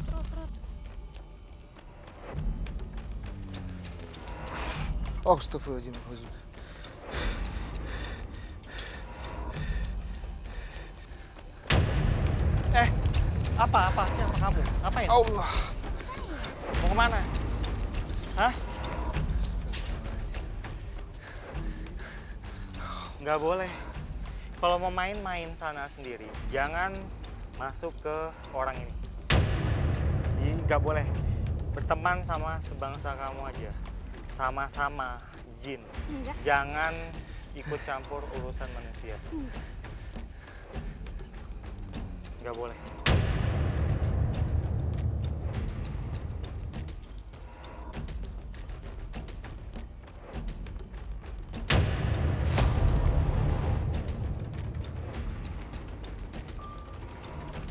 Oh, astagfirullahaladzim. Apa? Siapa kamu? Ngapain? Allah. Mau kemana? Hah? Nggak boleh. Kalau mau main sana sendiri. Jangan masuk ke orang ini. Jadi nggak boleh. Berteman sama sebangsa kamu aja. Sama-sama jin. Enggak. Jangan ikut campur urusan manusia. Nggak boleh.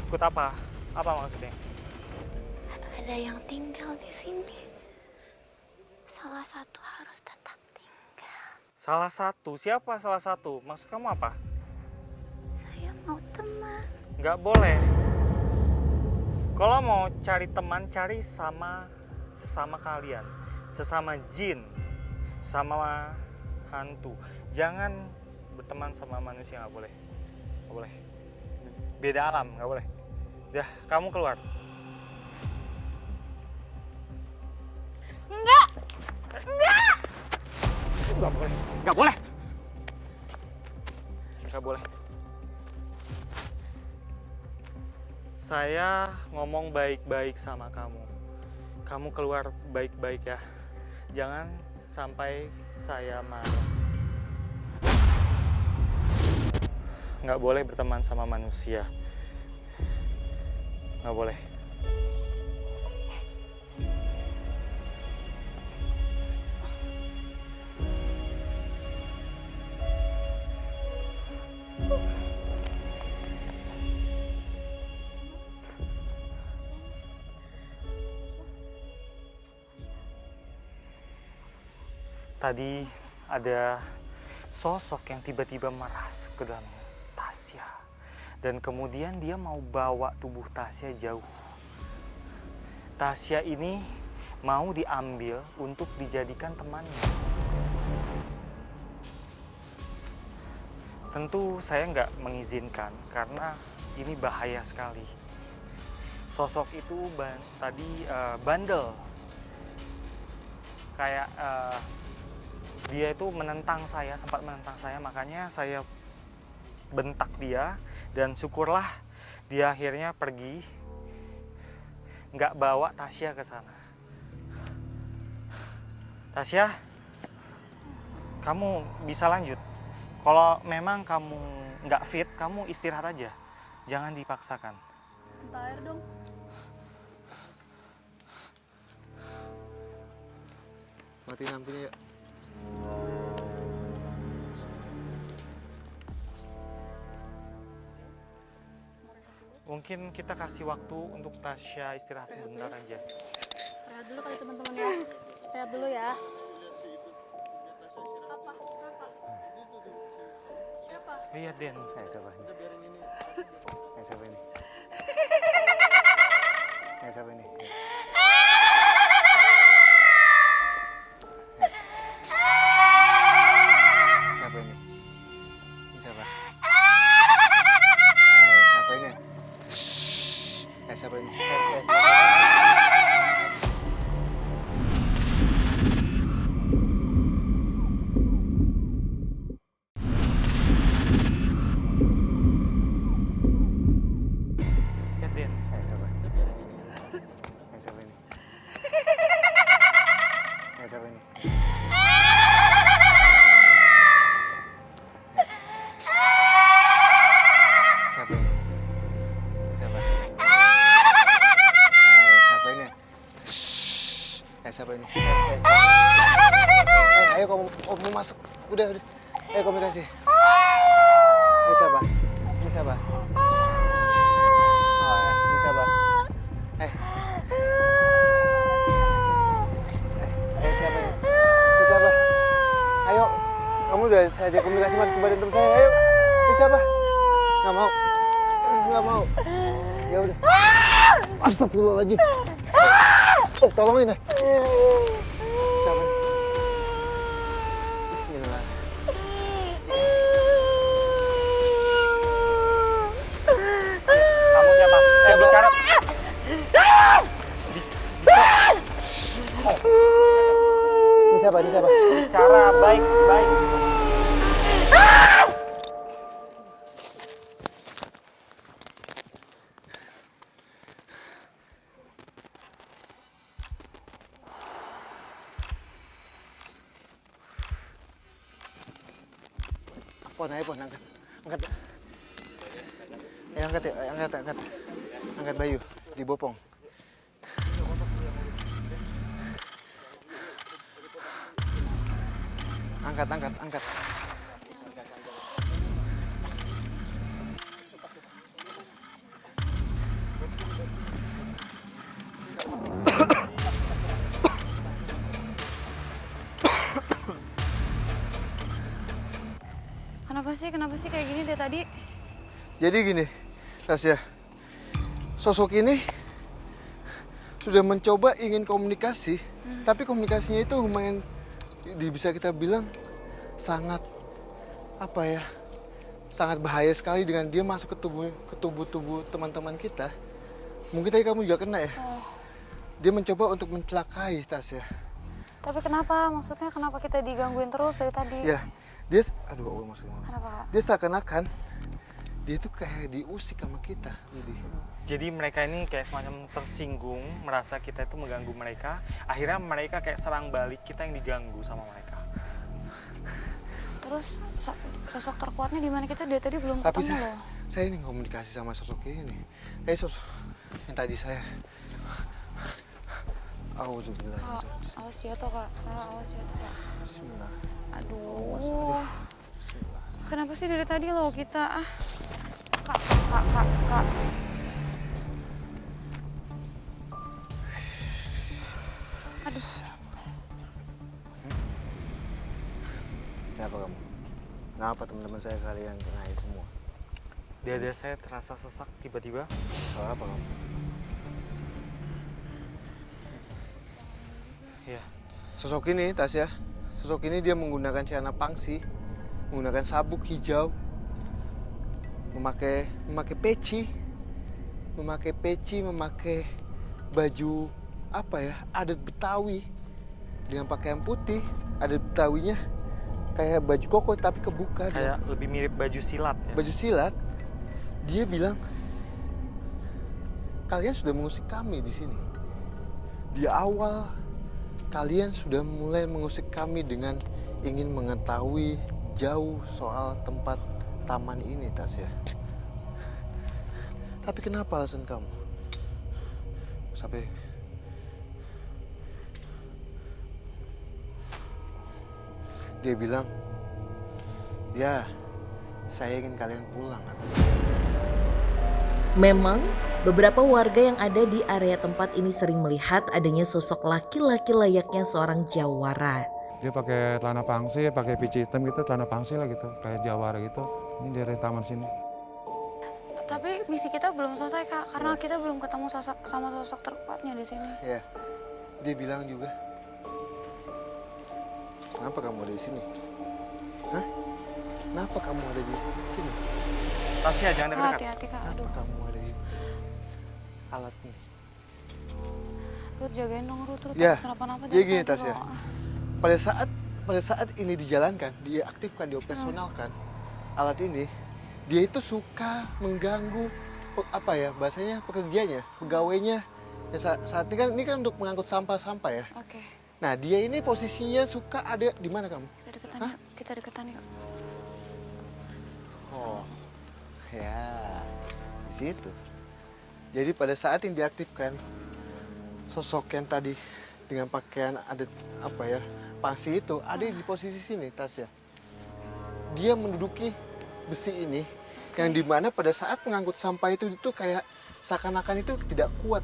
Ikut apa? Apa maksudnya? Ada yang tinggal di sini. Salah satu harus tetap tinggal. Salah satu? Siapa salah satu? Maksud kamu apa? Saya mau teman. Nggak boleh. Kalau mau cari teman, cari sesama kalian. Sesama jin. Sama hantu. Jangan berteman sama manusia, nggak boleh. Nggak boleh. Beda alam, nggak boleh. Dah, kamu keluar. Enggak. Nggak boleh. Nggak boleh. Nggak boleh. Saya ngomong baik-baik sama kamu. Kamu keluar baik-baik ya. Jangan sampai saya marah. Nggak boleh berteman sama manusia. Nggak boleh. Tadi ada sosok yang tiba-tiba meras ke dalam Tasya. Dan kemudian dia mau bawa tubuh Tasya jauh. Tasya ini mau diambil untuk dijadikan temannya. Tentu saya nggak mengizinkan karena ini bahaya sekali. sosok itu tadi bandel. Kayak dia itu sempat menentang saya, makanya saya bentak dia, dan syukurlah dia akhirnya pergi, nggak bawa Tasya ke sana. Tasya, kamu bisa lanjut. Kalau memang kamu nggak fit, kamu istirahat aja, jangan dipaksakan. Minta air dong. Matiin lampunya ya. Mungkin kita kasih waktu untuk Tasya istirahat sebentar aja. Rehat dulu kali teman-teman ya. Rehat dulu ya. Apa? Siapa? Iya, Den. Siapa ini? Siapa ini? Siapa ini? Siapa ini? Siapa? Siapa ini? Siapa ini? Iya, Den. Siapa? Siapa ini? Siapa ini? Siapa ini? Siapa? Siapa ini? Siapa ini? Ayo kamu masuk. Udah. Ayo komunikasi. Ini siapa? Ini siapa? Ini siapa? Siapa ini? Ini siapa? Ayo, kamu udah saya ajak komunikasi masuk ke badan teman saya. Ayo, ini siapa? Nggak mau. Nggak mau. Ya udah. Astagfirullahaladzim. Tolongin ya. Siapa ini? Bismillah. Kamu siapa? Bicara. Ini siapa? Ini siapa? Bicara baik-baik. Pon, angkat. Angkat. Angkat ya, angkat. Angkat Bayu, dibopong. Angkat. Kenapa sih kayak gini deh tadi? Jadi gini, Tasya, sosok ini sudah mencoba ingin komunikasi, tapi komunikasinya itu lumayan bisa kita bilang sangat sangat bahaya sekali dengan dia masuk ke tubuh teman-teman kita. Mungkin tadi kamu juga kena ya. Dia mencoba untuk mencelakai Tasya. Tapi kenapa? Maksudnya kenapa kita digangguin terus dari tadi? Ya, aduh maksudnya. Kenapa, Kak? Dia seakan-akan dia tuh kayak diusik sama kita, Jadi mereka ini kayak semacam tersinggung, merasa kita itu mengganggu mereka. Akhirnya mereka kayak serang balik kita yang diganggu sama mereka. Terus sosok terkuatnya di mana? Kita dari tadi belum Tapi ketemu loh. saya ini komunikasi sama sosok ini. Sosok yang tadi saya. Auzubillah. Kak, awas jatuh, Kak. Awas jatuh, Kak. Bismillah. Aduh. Bismillah. Kenapa sih dari tadi loh kita? Kak. Aduh. Siapa kamu? Kenapa teman-teman saya kalian kena air semua? Dada saya terasa sesak tiba-tiba. Soal apa kamu? Ya. Sosok ini, Tasya, sosok ini dia menggunakan celana pangsi, menggunakan sabuk hijau, memakai peci, memakai peci, memakai baju apa ya, adat Betawi dengan pakaian putih, adat Betawinya kayak baju koko tapi kebuka. Kayak lebih mirip baju silat ya. Baju silat. Dia bilang, kalian sudah mengusik kami di sini. Di awal kalian sudah mulai mengusik kami dengan ingin mengetahui jauh soal tempat taman ini, Tasya. Tapi kenapa alasan kamu? Sampai dia bilang, ya, saya ingin kalian pulang. Memang, beberapa warga yang ada di area tempat ini sering melihat adanya sosok laki-laki layaknya seorang jawara. Dia pakai celana pangsil, pakai peci hitam gitu, celana pangsil lah gitu, kayak jawara gitu. Ini dari taman sini. Tapi misi kita belum selesai Kak, karena kita belum ketemu sama sosok terkuatnya di sini. Ya, dia bilang juga, kenapa kamu ada di sini? Hah? Kenapa kamu ada di sini? Tasya jangan dekat-dekat. Hati-hati Kak, aduh. Kenapa kamu ada di alat ini? Ruth jagain dong Ruth, Ya, kenapa-napa dia dari gini, tadi Tasya. loh. Pada saat ini dijalankan, diaktifkan, dioperasionalkan, alat ini, dia itu suka mengganggu apa ya bahasanya, pekerjanya, pegawainya. Ya, saat ini kan untuk mengangkut sampah-sampah ya. Oke, Nah, dia ini posisinya suka ada di mana kamu? kita deketan yuk, kita deketan yuk. Oh, ya, di situ. Jadi pada saat yang diaktifkan, sosok yang tadi dengan pakaian adat apa ya, pangsi itu ada di posisi sini, Tasya. Dia menduduki besi ini, yang dimana pada saat mengangkut sampah itu kayak seakan-akan itu tidak kuat,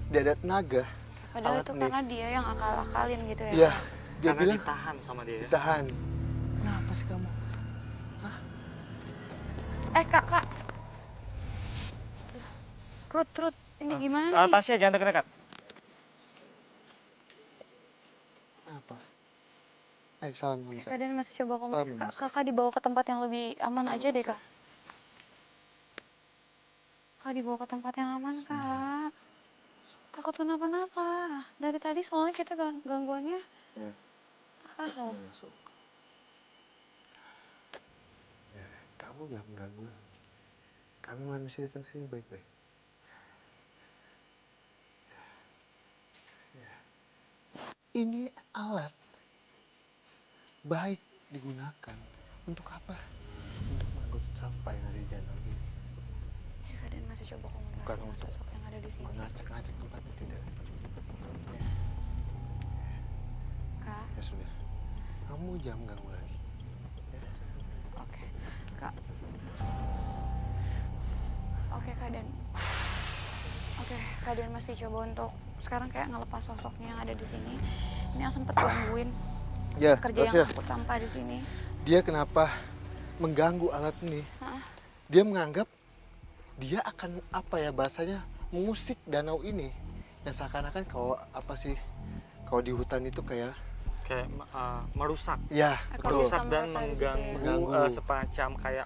tidak ada tenaga. Padahal Alat itu ini. karena dia yang akal-akalin gitu ya. Iya, Kak? dia Karena bilang ditahan sama dia. ditahan. Kenapa sih kamu? Kak. Ruth, ini gimana nih? Tasya jangan dekat-dekat. Apa? Ayo salam dulu, Sa. Kalian masih coba Salam, Mas. Kakak dibawa ke tempat yang lebih aman aja deh Kak. Kak dibawa ke tempat yang aman Kak. Takut kenapa-napa. Dari tadi soalnya kita gangguannya. Ya. Ah, Masuk. Ya, kamu gak mengganggu. Kami manusia datang sini baik-baik. Ya. Ini alat baik digunakan untuk apa? Untuk mengangkut sampah yang ada di danau ini. kalian masih coba komunikasi Bukan dengan untuk sosok yang ada di sini. mengacak-ngacak tempatnya, tidak. Kak, Ya sudah, kamu jangan mengganggu lagi. oke. Kak. Oke Kak Dan. Oke, Kak Dan masih coba untuk sekarang kayak ngelepas sosoknya yang ada di sini. Ini yang sempat gangguin Ya, kerja terus yang ya, angkut sampah di sini. dia kenapa mengganggu alat ini? Hah? Dia menganggap dia akan apa ya bahasanya, mengusik danau ini. Yang seakan-akan kalau di hutan itu kayak Merusak. ya betul. Merusak dan mereka di situ ya. mengganggu Mengganggu. semacam kayak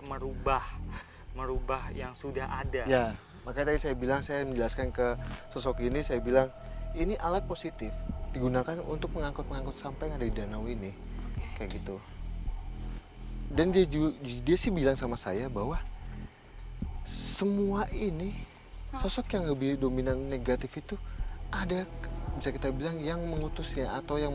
merubah yang sudah ada. Ya, makanya tadi saya menjelaskan ke sosok ini, saya bilang ini alat positif digunakan untuk mengangkut sampah yang ada di danau ini, kayak gitu. Dan dia sih bilang sama saya bahwa semua ini sosok yang lebih dominan negatif itu ada, bisa kita bilang yang mengutusnya atau yang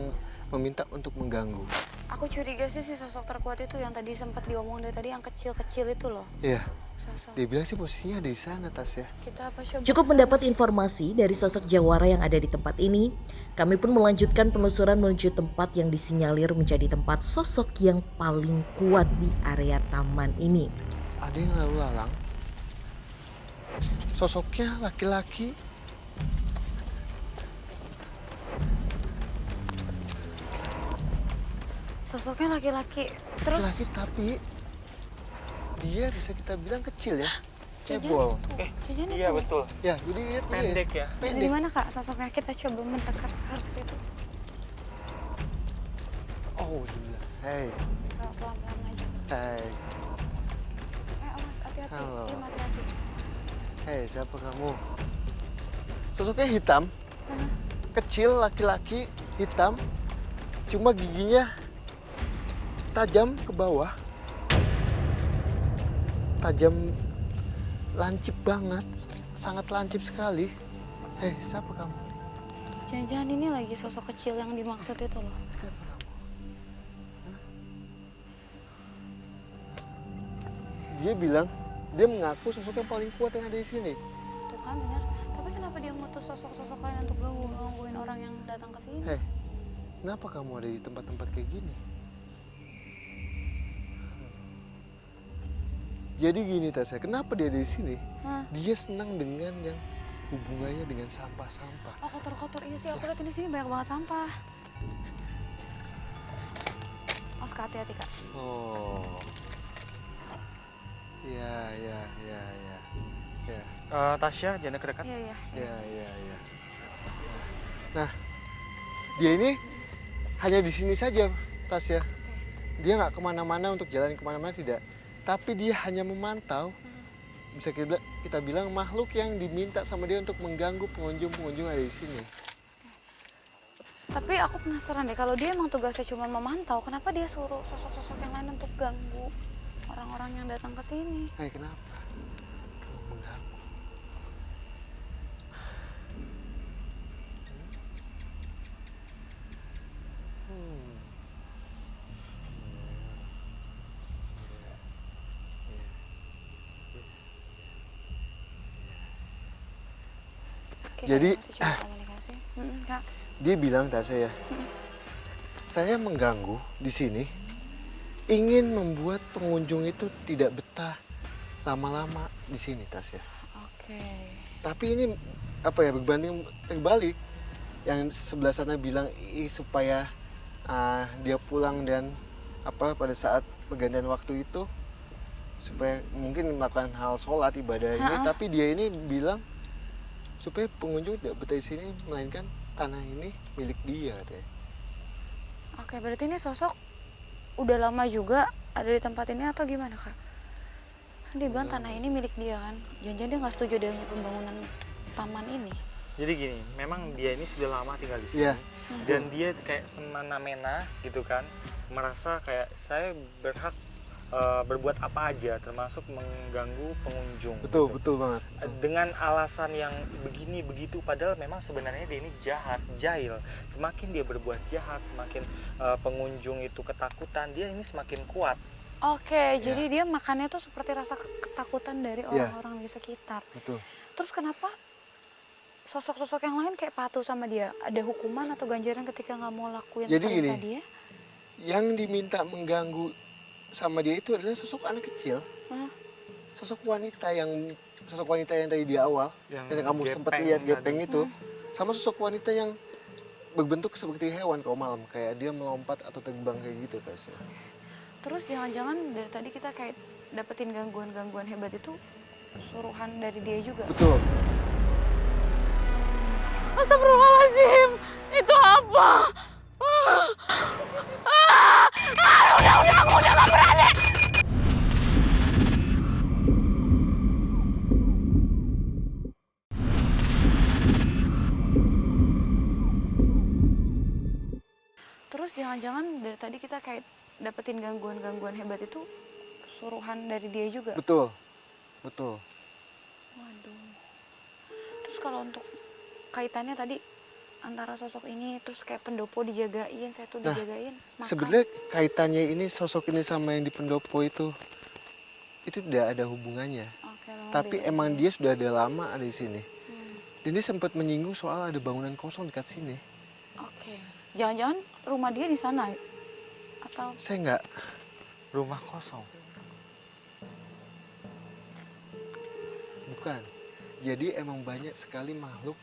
meminta untuk mengganggu. Aku curiga sih si sosok terkuat itu yang tadi sempat diomong dari tadi yang kecil-kecil itu loh. Iya, Sosok. dia bilang sih posisinya ada di sana, Tasya. Kita apa coba? Cukup mendapat informasi dari sosok jawara yang ada di tempat ini, kami pun melanjutkan penelusuran menuju tempat yang disinyalir menjadi tempat sosok yang paling kuat di area taman ini. Ada yang lalu lalang, sosoknya laki-laki, Sosoknya laki-laki. Terus laki tapi dia bisa kita bilang kecil ya, Jajan cebol. Jajan Iya itu. betul. Ya, jadi lihat dia. Pendek ya. Di Pendek. mana Kak sosoknya? Kita coba mendekat ke situ. Oh, gila. Hei, Kak, pelan-pelan aja. hei. Awas hati-hati. Halo. Lim hati-hati. Hei, siapa kamu? Sosoknya hitam, kecil, laki-laki, hitam, cuma giginya tajam ke bawah. Tajam, lancip banget, sangat lancip sekali. Hei, siapa kamu? Jangan-jangan ini lagi sosok kecil yang dimaksud itu loh. Siapa kamu? Dia bilang, dia mengaku sosok yang paling kuat yang ada di sini. Tuh kan bener. Tapi kenapa dia ngutus sosok-sosok lain untuk gangguin orang yang datang ke sini? Hei, kenapa kamu ada di tempat-tempat kayak gini? Jadi gini Tasya, kenapa dia ada di sini? Hah? Dia senang dengan yang hubungannya dengan sampah-sampah. Oh kotor-kotor, iya sih aku lihat ini sini banyak banget sampah. Oh, hati-hati Kak. Oh, ya. Tasya, jangan dekat-dekat. Iya. Ya. Nah, dia ini hanya di sini saja, Tasya. Dia nggak kemana-mana untuk jalan kemana-mana, tidak. Tapi dia hanya memantau. Bisa kita bilang makhluk yang diminta sama dia untuk mengganggu pengunjung-pengunjung yang ada di sini. Tapi aku penasaran deh, kalau dia emang tugasnya cuma memantau, kenapa dia suruh sosok-sosok yang lain untuk ganggu orang-orang yang datang ke sini? Hai, kenapa? Mengganggu. Oke, Jadi, masih cuma komunikasi. Kak. Dia bilang, Tasya ya, saya mengganggu di sini, ingin membuat pengunjung itu tidak betah lama-lama di sini, Tasya. Oke. Tapi ini apa ya, berbanding terbalik. Yang sebelah sana bilang supaya dia pulang dan pada saat pergantian waktu itu supaya mungkin melakukan hal sholat ibadah ini, tapi dia ini bilang supaya pengunjung tidak betah di sini, melainkan tanah ini milik dia, katanya. Oke, berarti ini sosok udah lama juga ada di tempat ini atau gimana Kak? Kan dia bilang tanah ini milik dia kan. Jangan-jangan dia nggak setuju adanya pembangunan taman ini. Jadi gini, memang dia ini sudah lama tinggal di sini. Iya. Dan dia kayak semena-mena gitu kan, merasa kayak saya berhak berbuat apa aja, termasuk mengganggu pengunjung. Betul, gitu. betul banget. Dengan alasan yang begini begitu, padahal memang sebenarnya dia ini jahat, jahil. Semakin dia berbuat jahat, semakin pengunjung itu ketakutan, dia ini semakin kuat. Oke, jadi dia makannya tuh seperti rasa ketakutan dari Iya. orang-orang di sekitar. Betul. Terus kenapa sosok-sosok yang lain kayak patuh sama dia? Ada hukuman atau ganjaran ketika nggak mau lakuin Jadi perintah gini, dia? yang diminta mengganggu sama dia itu adalah sosok anak kecil. Hah? Sosok wanita yang tadi di awal, Yang yang kamu sempat gepeng lihat tadi. gepeng itu, sama sosok wanita yang berbentuk seperti hewan kalau malam, kayak dia melompat atau terbang kayak gitu, Tasya. Terus jangan-jangan dari tadi kita kayak dapetin gangguan-gangguan hebat itu suruhan dari dia juga. Betul. Astagfirullahaladzim, itu apa? Udah, gak berani. Terus jangan-jangan dari tadi kita kayak dapetin gangguan-gangguan hebat itu suruhan dari dia juga. Betul. Betul. Waduh. Terus kalau untuk kaitannya tadi antara sosok ini terus kayak pendopo dijagain, saya tuh dijagain. Makan. Sebenarnya kaitannya ini sosok ini sama yang di pendopo itu tidak ada hubungannya. Oke, Tapi beda emang aja. dia sudah ada lama ada di sini. Dan dia sempat menyinggung soal ada bangunan kosong dekat sini. Oke. Jangan-jangan rumah dia di sana atau Saya nggak. Rumah kosong. Bukan. Jadi emang banyak sekali makhluk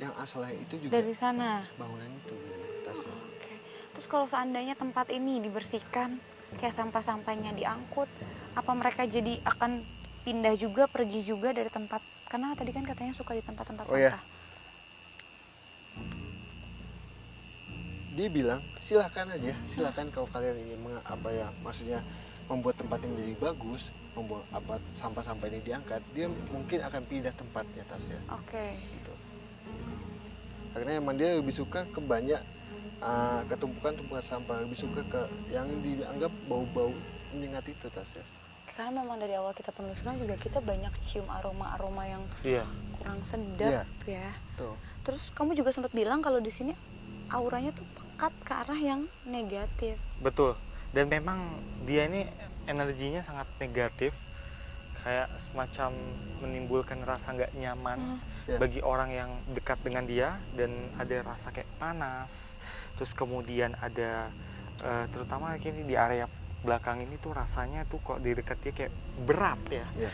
yang asalnya itu juga dari sana. bangunan itu. Tasya. Oke. Terus kalau seandainya tempat ini dibersihkan, kayak sampah-sampahnya diangkut, apa mereka jadi akan pindah juga, pergi juga dari tempat? Karena tadi kan katanya suka di tempat-tempat Oh, iya. sampah. Dia bilang silahkan aja, silahkan kalau kalian ingin maksudnya membuat tempat ini jadi bagus, membuat apa sampah-sampah ini diangkat, dia mungkin akan pindah tempatnya Tasya. Oke. Gitu. Karena emang dia lebih suka ke banyak ketumpukan sampah, lebih suka ke yang dianggap bau-bau menyengat itu Tasya. Karena memang dari awal kita penelusuran juga kita banyak cium aroma-aroma yang Iya. kurang sedap ya. Tuh. Terus kamu juga sempat bilang kalau di sini auranya tuh pekat ke arah yang negatif. Betul. Dan memang dia ini energinya sangat negatif, kayak semacam menimbulkan rasa nggak nyaman Ya. bagi orang yang dekat dengan dia, dan ada rasa kayak panas. Terus kemudian ada terutama kini di area belakang ini tuh rasanya tuh kok di dekat dia kayak berat ya. Ya.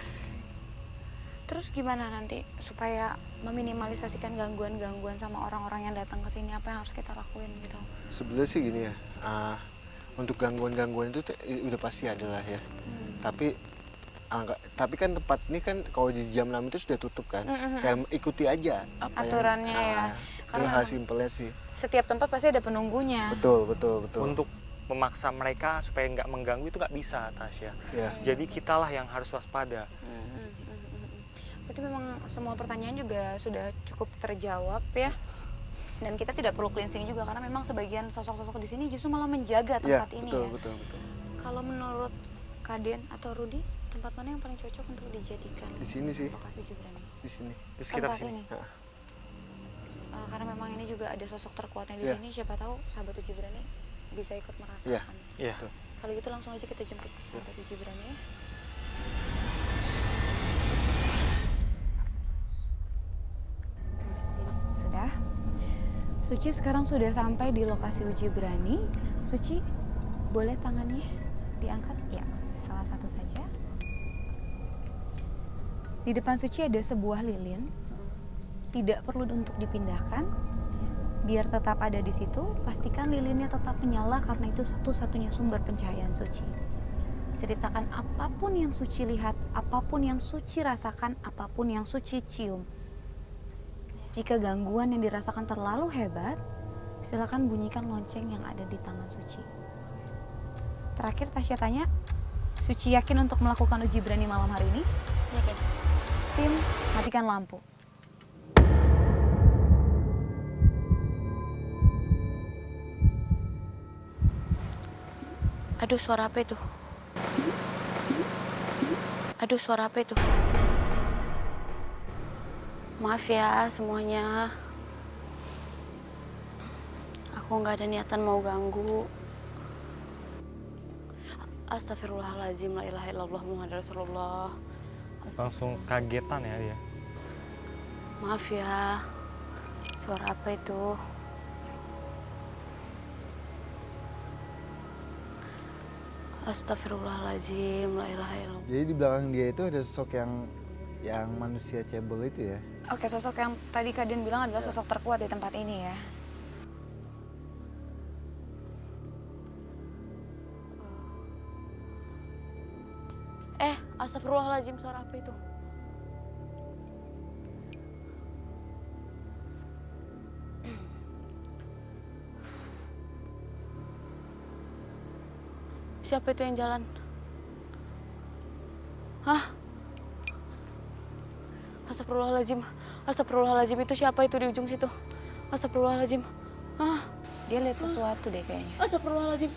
Terus gimana nanti supaya meminimalisasikan gangguan-gangguan sama orang-orang yang datang ke sini, apa yang harus kita lakuin gitu? Sebenarnya sih gini ya, untuk gangguan-gangguan itu udah pasti ada lah ya. Tapi kan tempat ini kan kalau di jam 6 itu sudah tutup kan. Kayak ikuti aja apa Aturannya ya. Itu Karena hal simpelnya sih. setiap tempat pasti ada penunggunya. Betul. Untuk memaksa mereka supaya nggak mengganggu itu nggak bisa, Tasya. Ya. Jadi kitalah yang harus waspada. Berarti memang semua pertanyaan juga sudah cukup terjawab ya. Dan kita tidak perlu cleansing juga karena memang sebagian sosok-sosok di sini justru malah menjaga tempat ini ya. Betul. Kalau menurut Kaden atau Rudi, tempat mana yang paling cocok untuk dijadikan Di sini sih, lokasi Uji Berani? di sini. Di sekitar Tempat sini. ini. Karena memang ini juga ada sosok terkuatnya di Iya. sini, siapa tahu sahabat Uji Berani bisa ikut merasakan. Iya. Iya. Kalau gitu langsung aja kita jemput sahabat Uji Berani ya. Sudah. Suci sekarang sudah sampai di lokasi Uji Berani. Suci, boleh tangannya diangkat? Ya, salah satu saja. Di depan Suci ada sebuah lilin. Tidak perlu untuk dipindahkan. Biar tetap ada di situ, pastikan lilinnya tetap menyala karena itu satu-satunya sumber pencahayaan Suci. Ceritakan apapun yang Suci lihat, apapun yang Suci rasakan, apapun yang Suci cium. Jika gangguan yang dirasakan terlalu hebat, silakan bunyikan lonceng yang ada di tangan Suci. Terakhir Tasya tanya, Suci yakin untuk melakukan uji berani malam hari ini? Yakin. Tim, matikan lampu. Aduh, suara apa itu? Aduh, suara apa itu? Maaf ya semuanya. Aku nggak ada niatan mau ganggu. Astagfirullahaladzim, la ilaha illallah Muhammad Rasulullah. Langsung kagetan ya dia. Maaf ya, suara apa itu? Astagfirullahaladzim, la ilaha illallah. Jadi di belakang dia itu ada sosok yang manusia cebol itu ya. Oke, sosok yang tadi Kaden bilang adalah sosok terkuat di tempat ini ya. Astagfirullahaladzim, suara apa itu? Siapa itu yang jalan? Hah? Astagfirullahaladzim. Astagfirullahaladzim, itu siapa itu di ujung situ? Astagfirullahaladzim. Hah? Dia lihat sesuatu deh kayaknya. Astagfirullahaladzim.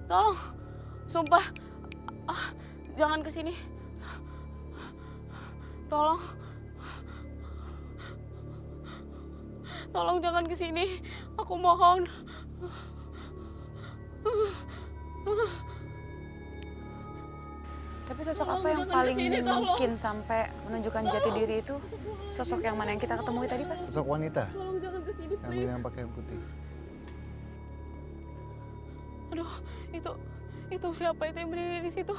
Tolong. Sumpah. Jangan kesini. Tolong. Tolong jangan kesini. Aku mohon. Tapi sosok apa yang paling mungkin sampai menunjukkan jati diri itu? Sosok yang mana yang kita ketemui tadi pas? Sosok wanita Tolong jangan kesini, yang dengan pakaian putih. Aduh, itu siapa itu yang berdiri di situ?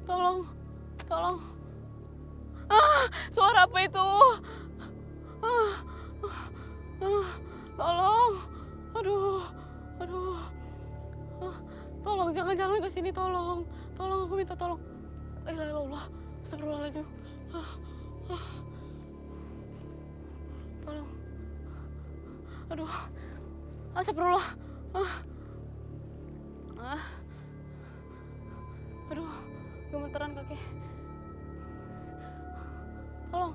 Tolong. Suara apa itu? Tolong. Aduh. Tolong jangan ke sini, tolong. Tolong, aku minta tolong. La ilaha illallah. Astagfirullahaladzim. Tolong. Aduh. Astagfirullah. Aduh, gemeteran kaki. Tolong.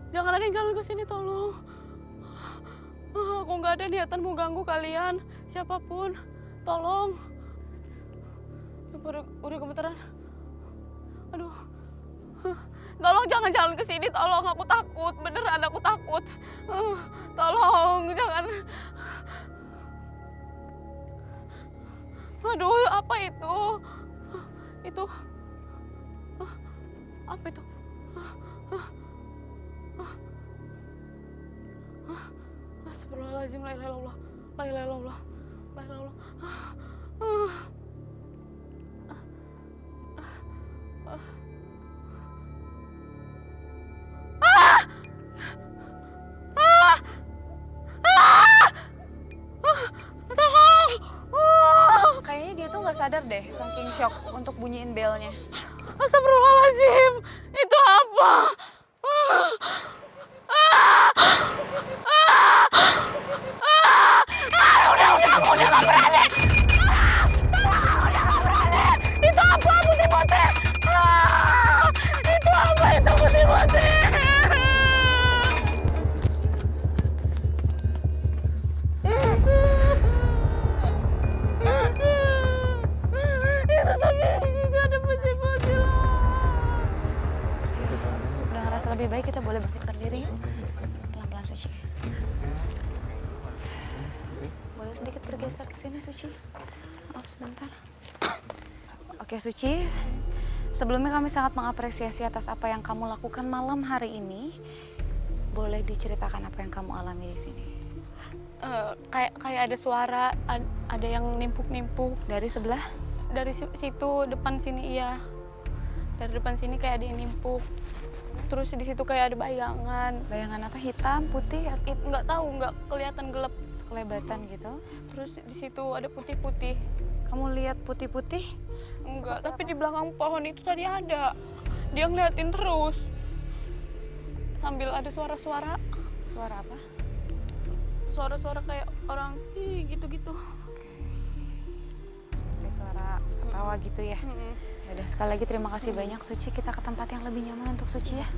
Jangan ada yang jalan ke sini, tolong. Aku nggak ada niatan mau ganggu kalian, siapapun. Tolong. Sumpah udah gemeteran. Aduh. Tolong jangan jalan ke sini, tolong. Aku takut, beneran aku takut. Tolong, jangan. Aduh, apa itu? Itu. Apa itu? Astagfirullahaladzim, la ilaha illallah. La ilaha illallah. La ilaha illallah. Kayaknya dia tuh nggak sadar deh, saking shock untuk bunyiin belnya. Astagfirullahaladzim, itu apa? Udah, aku udah gak berani. Itu apa putih-putih? Itu apa itu putih-putih? Udah ngerasa lebih baik, kita boleh bangkit berdiri ya? Pelan-pelan, Suci. Boleh sedikit bergeser ke sini, Suci? Oh, sebentar. Oke, Suci. Sebelumnya kami sangat mengapresiasi atas apa yang kamu lakukan malam hari ini. Boleh diceritakan apa yang kamu alami di sini? Kayak ada suara, ada yang nimpuk-nimpuk. Dari sebelah? Dari situ, depan sini iya. Dari depan sini kayak ada yang nimpuk. Terus di situ kayak ada bayangan. Bayangan apa? Hitam, putih? Nggak tahu, nggak kelihatan gelap. Sekelebatan gitu. Terus di situ ada putih-putih. Kamu lihat putih-putih? Enggak, tapi di belakang pohon itu tadi ada. Dia ngeliatin terus. Sambil ada suara-suara. Suara apa? Suara-suara kayak orang gitu-gitu. Oke. Seperti suara ketawa gitu ya. Yaudah, sekali lagi terima kasih banyak, Suci. Kita ke tempat yang lebih nyaman untuk Suci ya.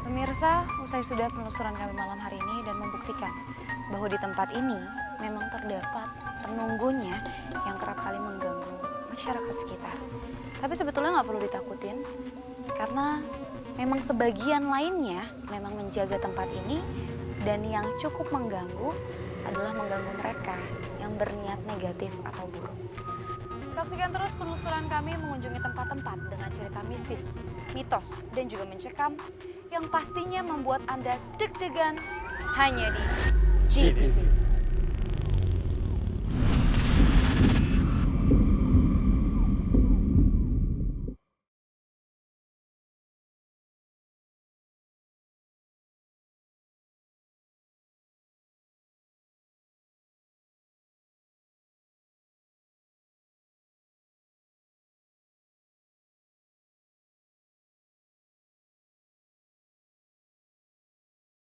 Pemirsa, usai sudah penelusuran kami malam hari ini dan membuktikan bahwa di tempat ini memang terdapat penunggunya yang kerap kali mengganggu masyarakat sekitar. Tapi sebetulnya nggak perlu ditakutin, karena memang sebagian lainnya memang menjaga tempat ini, dan yang cukup mengganggu adalah mengganggu mereka yang berniat negatif atau buruk. Saksikan terus penelusuran kami mengunjungi tempat-tempat dengan cerita mistis, mitos, dan juga mencekam yang pastinya membuat Anda deg-degan hanya di GTV.